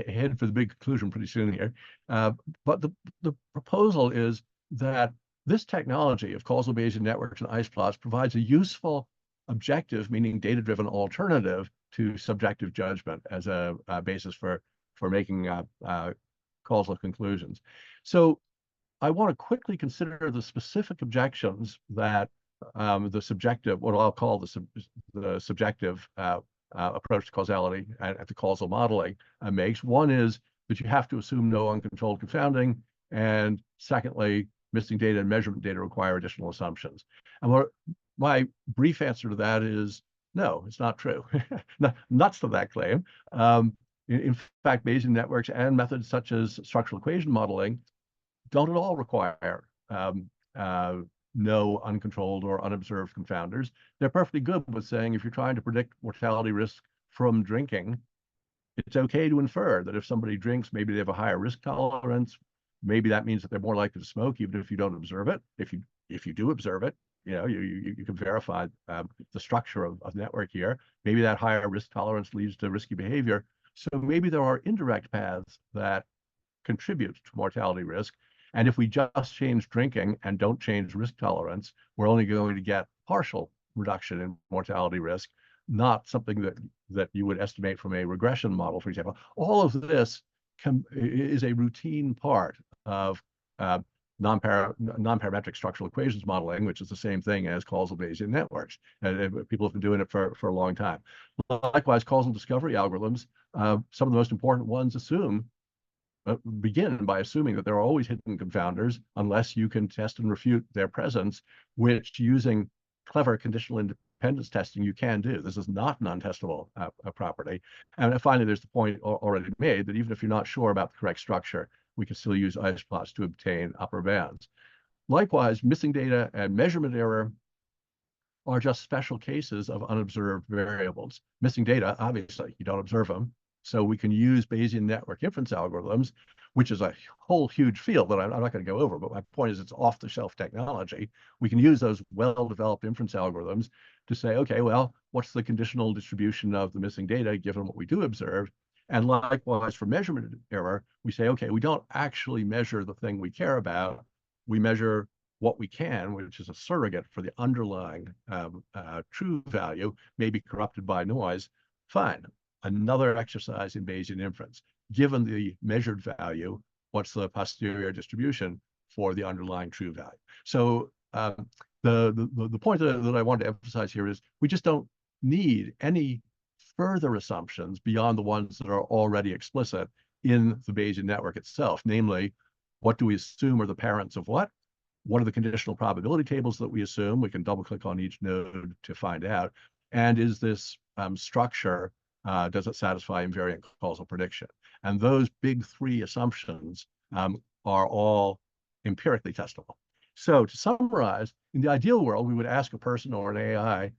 head for the big conclusion pretty soon here. But the proposal is that this technology of causal Bayesian networks and ice plots provides a useful objective, meaning data-driven alternative to subjective judgment as a basis for making causal conclusions. So I want to quickly consider the specific objections that the subjective, what I'll call the subjective approach to causality and the causal modeling makes. One is that you have to assume no uncontrolled confounding, and secondly, missing data and measurement data require additional assumptions. And my brief answer to that is no, it's not true. Nuts to that claim. In fact, Bayesian networks and methods such as structural equation modeling don't at all require no uncontrolled or unobserved confounders. They're perfectly good with saying if you're trying to predict mortality risk from drinking, it's okay to infer that if somebody drinks, maybe they have a higher risk tolerance. Maybe that means that they're more likely to smoke, even if you don't observe it. If you do observe it, you can verify the structure of the network here. Maybe that higher risk tolerance leads to risky behavior. So maybe there are indirect paths that contribute to mortality risk. And if we just change drinking and don't change risk tolerance, we're only going to get partial reduction in mortality risk. not something that you would estimate from a regression model, for example. All of this is a routine part of non-parametric structural equations modeling, which is the same thing as causal Bayesian networks. People have been doing it for a long time. Likewise, causal discovery algorithms, some of the most important ones begin by assuming that there are always hidden confounders unless you can test and refute their presence, which using clever conditional independence testing you can do. This is not an untestable property. And finally, there's the point already made that even if you're not sure about the correct structure, we can still use isopods to obtain upper bounds. Likewise, missing data and measurement error are just special cases of unobserved variables. Missing data, obviously, you don't observe them. So we can use Bayesian network inference algorithms, which is a whole huge field that I'm not going to go over, but my point is it's off-the-shelf technology. We can use those well-developed inference algorithms to say, okay, well, what's the conditional distribution of the missing data given what we do observe? And likewise, for measurement error, we say, okay, we don't actually measure the thing we care about. We measure what we can, which is a surrogate for the underlying true value, may be corrupted by noise. Fine. Another exercise in Bayesian inference. Given the measured value, what's the posterior distribution for the underlying true value? So the point that I want to emphasize here is we just don't need any further assumptions beyond the ones that are already explicit in the Bayesian network itself. Namely, what do we assume are the parents of what? What are the conditional probability tables that we assume? We can double click on each node to find out. And is this structure, does it satisfy invariant causal prediction? And those big three assumptions are all empirically testable. So to summarize, in the ideal world, we would ask a person or an AI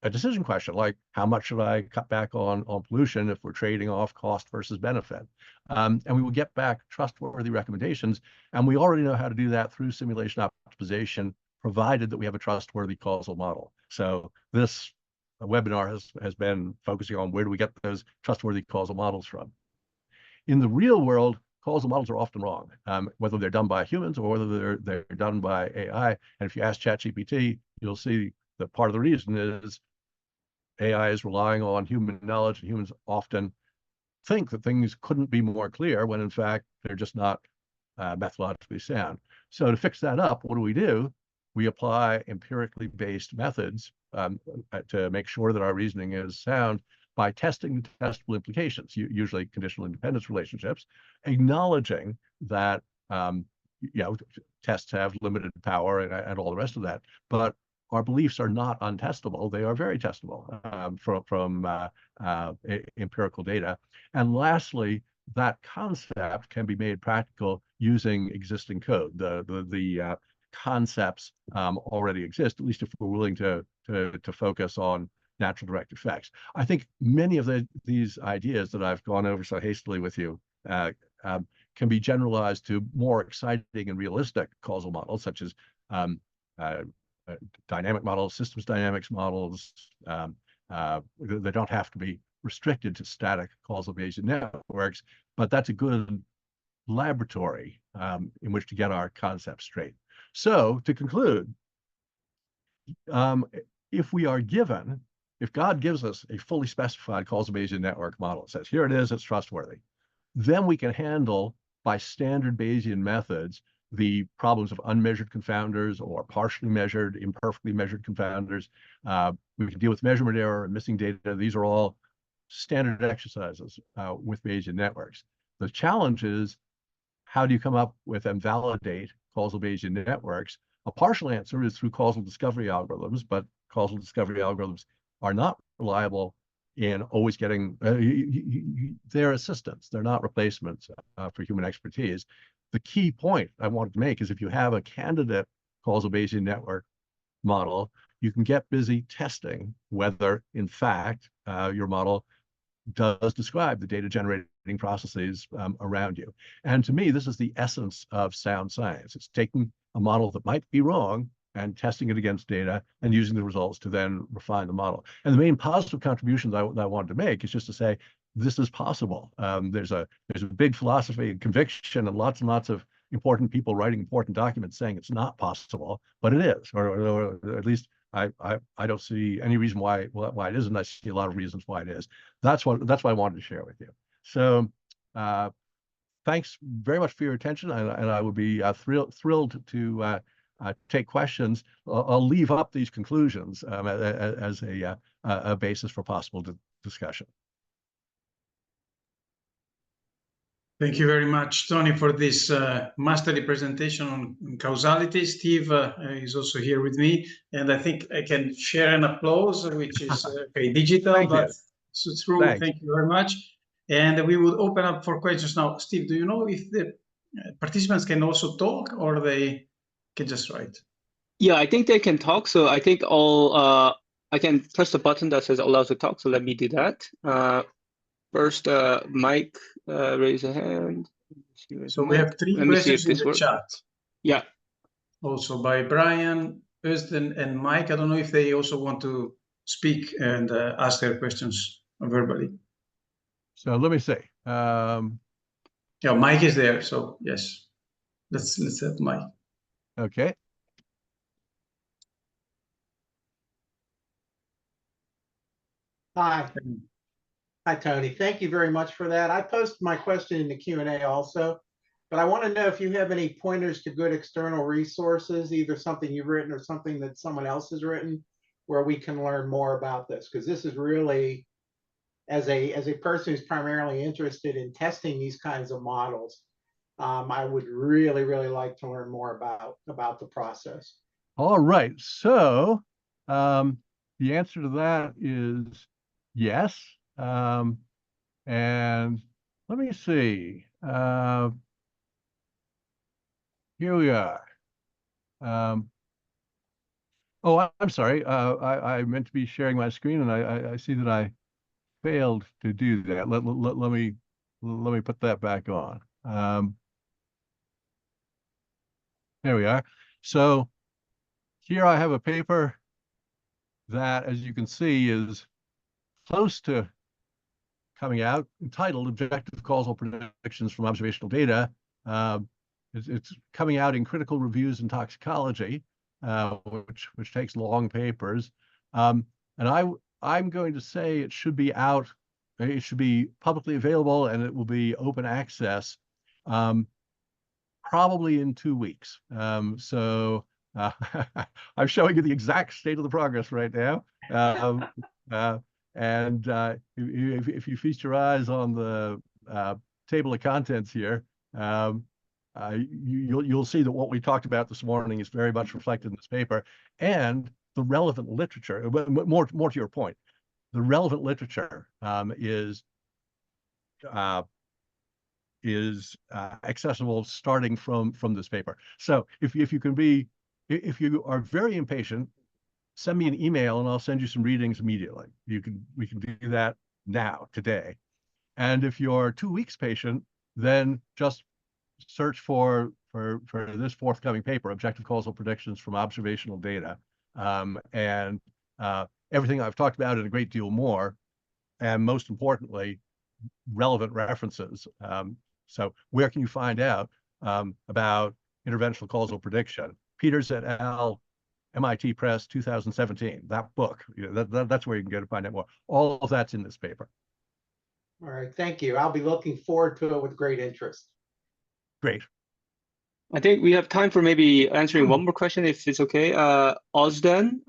a decision question like, how much should I cut back on pollution if we're trading off cost versus benefit? And we will get back trustworthy recommendations. And we already know how to do that through simulation optimization, provided that we have a trustworthy causal model. So this webinar has been focusing on where do we get those trustworthy causal models from. In the real world, causal models are often wrong, whether they're done by humans or whether they're done by AI. And if you ask ChatGPT, you'll see that part of the reason is AI is relying on human knowledge, and humans often think that things couldn't be more clear when in fact they're just not methodologically sound. So to fix that up, what do? We apply empirically based methods to make sure that our reasoning is sound by testing the testable implications, usually conditional independence relationships, acknowledging that tests have limited power and all the rest of that, but our beliefs are not untestable. They are very testable from empirical data. And lastly, that concept can be made practical using existing code. The concepts already exist, at least if we're willing to focus on natural direct effects. I think many of these ideas that I've gone over so hastily with you can be generalized to more exciting and realistic causal models, such as dynamic models, systems dynamics models. They don't have to be restricted to static causal Bayesian networks, but that's a good laboratory in which to get our concepts straight. So to conclude, if God gives us a fully specified causal Bayesian network model, it says, here it is, it's trustworthy, then we can handle by standard Bayesian methods the problems of unmeasured confounders or partially measured, imperfectly measured confounders. We can deal with measurement error and missing data. These are all standard exercises with Bayesian networks. The challenge is, how do you come up with and validate causal Bayesian networks? A partial answer is through causal discovery algorithms, but causal discovery algorithms are not reliable in always getting, they're assistants. They're not replacements for human expertise. The key point I wanted to make is if you have a candidate causal Bayesian network model, you can get busy testing whether, in fact, your model does describe the data generating processes around you. And to me, this is the essence of sound science. It's taking a model that might be wrong and testing it against data and using the results to then refine the model. And the main positive contribution that I wanted to make is just to say, this is possible. There's a big philosophy and conviction and lots of important people writing important documents saying it's not possible, but it is, or at least I don't see any reason why it isn't. I see a lot of reasons why it is. That's what I wanted to share with you. So thanks very much for your attention, and I would be thrilled to take questions. I'll leave up these conclusions as a basis for possible discussion. Thank you very much, Tony, for this masterly presentation on causality. Steve is also here with me, and I think I can share an applause, which is okay, digital, but it's true. Thanks. Thank you very much. And we will open up for questions now. Steve, do you know if the participants can also talk, or they can just write? Yeah, I think they can talk. So I think I can press the button that says allow to talk. So let me do that. First, Mike, raise a hand. So we have 3 questions in the chat. Yeah. Also by Brian, Östen, and Mike. I don't know if they also want to speak and ask their questions verbally. So let me see. Yeah, Mike is there. So yes, let's have Mike. Okay. Hi. Hi, Tony. Thank you very much for that. I posted my question in the Q&A also, but I want to know if you have any pointers to good external resources, either something you've written or something that someone else has written, where we can learn more about this, because this is really, as a person who's primarily interested in testing these kinds of models, I would really, really like to learn more about the process. All right. So the answer to that is yes. And let me see. Here we are. Oh, I'm sorry. I meant to be sharing my screen, and I see that I failed to do that. Let me put that back on. There we are. So here I have a paper that, as you can see, is close to coming out, entitled Objective Causal Predictions from Observational Data. It's coming out in Critical Reviews in Toxicology, which takes long papers. And I'm going to say it should be out, it should be publicly available, and it will be open access probably in 2 weeks. So I'm showing you the exact state of the progress right now. And if you feast your eyes on the table of contents here, you'll see that what we talked about this morning is very much reflected in this paper, and the relevant literature. More to your point, the relevant literature is accessible starting from this paper. So if you are very impatient, send me an email and I'll send you some readings immediately. We can do that now, today. And if you're 2 weeks patient, then just search for this forthcoming paper, Objective Causal Predictions from Observational Data, and everything I've talked about and a great deal more, and most importantly, relevant references. So where can you find out about interventional causal prediction? Peters et al., MIT Press, 2017. That book, that's where you can go to find out more. All of that's in this paper. All right, thank you. I'll be looking forward to it with great interest. Great. I think we have time for maybe answering one more question, if it's okay. Ozden,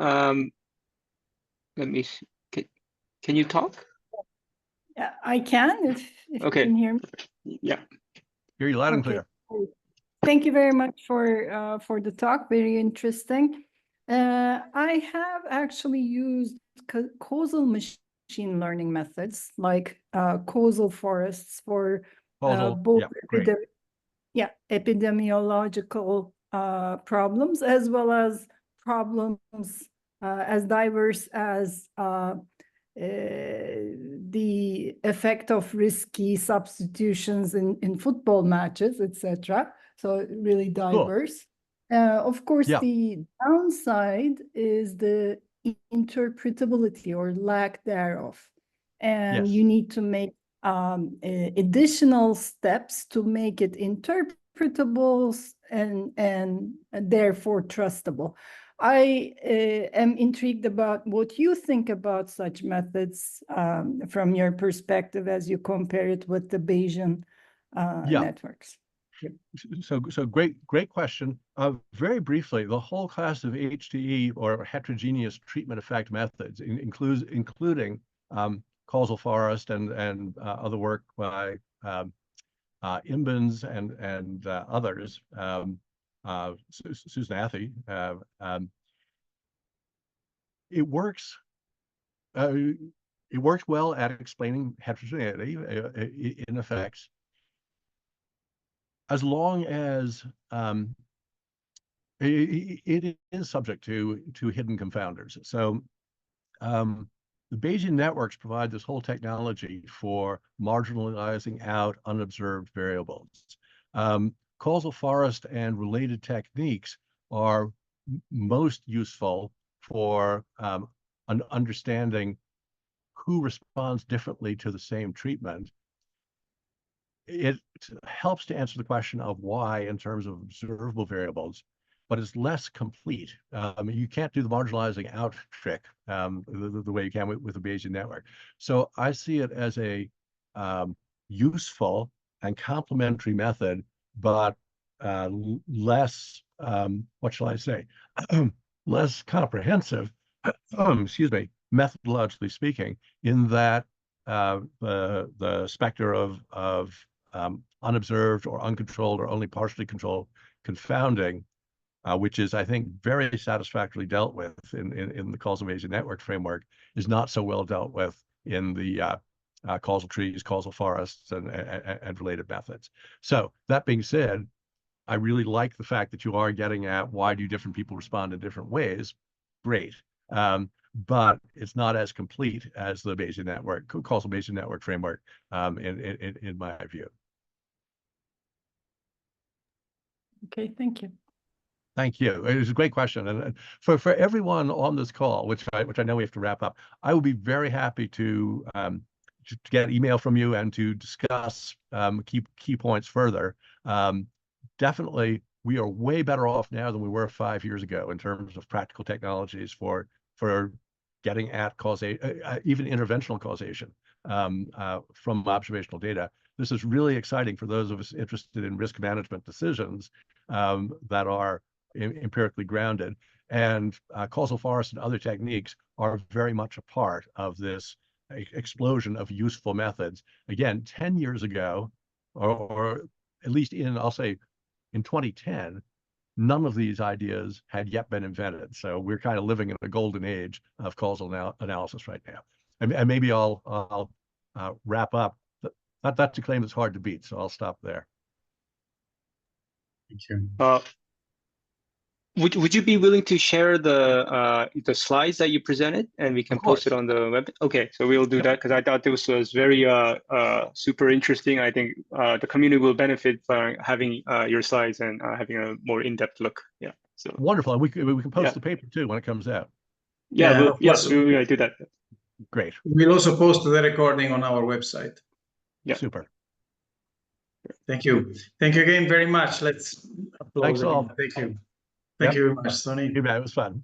let me see. Can you talk? Yeah, I can, if Okay. you can hear me. Yeah. Hear you loud and clear. Thank you very much for the talk. Very interesting. I have actually used causal machine learning methods like causal forests for both epidemiological problems, as well as problems as diverse as the effect of risky substitutions in football matches, etc. So really diverse. Cool. Of course, the downside is the interpretability or lack thereof. And you need to make additional steps to make it interpretable and therefore trustable. I am intrigued about what you think about such methods from your perspective as you compare it with the Bayesian networks. So great question. Very briefly, the whole class of HTE or heterogeneous treatment effect methods including causal forest and other work by Imbens and others, Susan Athey. It works well at explaining heterogeneity in effects, as long as it is subject to hidden confounders. So the Bayesian networks provide this whole technology for marginalizing out unobserved variables. Causal forest and related techniques are most useful for understanding who responds differently to the same treatment. It helps to answer the question of why in terms of observable variables, but it's less complete. You can't do the marginalizing out trick the way you can with the Bayesian network. So I see it as a useful and complementary method, but less, what shall I say, less comprehensive, excuse me, methodologically speaking, in that the specter of unobserved or uncontrolled or only partially controlled confounding, which is, I think, very satisfactorily dealt with in the Causal Bayesian network framework, is not so well dealt with in the causal trees, causal forests, and related methods. So that being said, I really like the fact that you are getting at why do different people respond in different ways. Great. But it's not as complete as the Bayesian network, Causal Bayesian network framework, in my view. Okay, thank you. Thank you. It was a great question, and for everyone on this call, which I know we have to wrap up, I will be very happy to get email from you and to discuss key points further. Definitely, we are way better off now than we were 5 years ago in terms of practical technologies for getting at causation, even interventional causation from observational data. This is really exciting for those of us interested in risk management decisions that are empirically grounded. And causal forest and other techniques are very much a part of this explosion of useful methods. Again, 10 years ago, or at least I'll say in 2010, none of these ideas had yet been invented. So we're kind of living in a golden age of causal analysis right now. And maybe I'll wrap up. That's a claim that's hard to beat, so I'll stop there. Thank you. Would you be willing to share the slides that you presented, and we can post it on the web? Okay, so we'll do that, because I thought this was very super interesting. I think the community will benefit by having your slides and having a more in-depth look. Yeah. So wonderful. And we can post the paper too when it comes out. Yeah, we'll do that. Great. We'll also post the recording on our website. Yeah. Super. Thank you. Thank you again very much. Let's applaud. Thanks all. Thank you. Thank you very much, Tony. You bet. It was fun.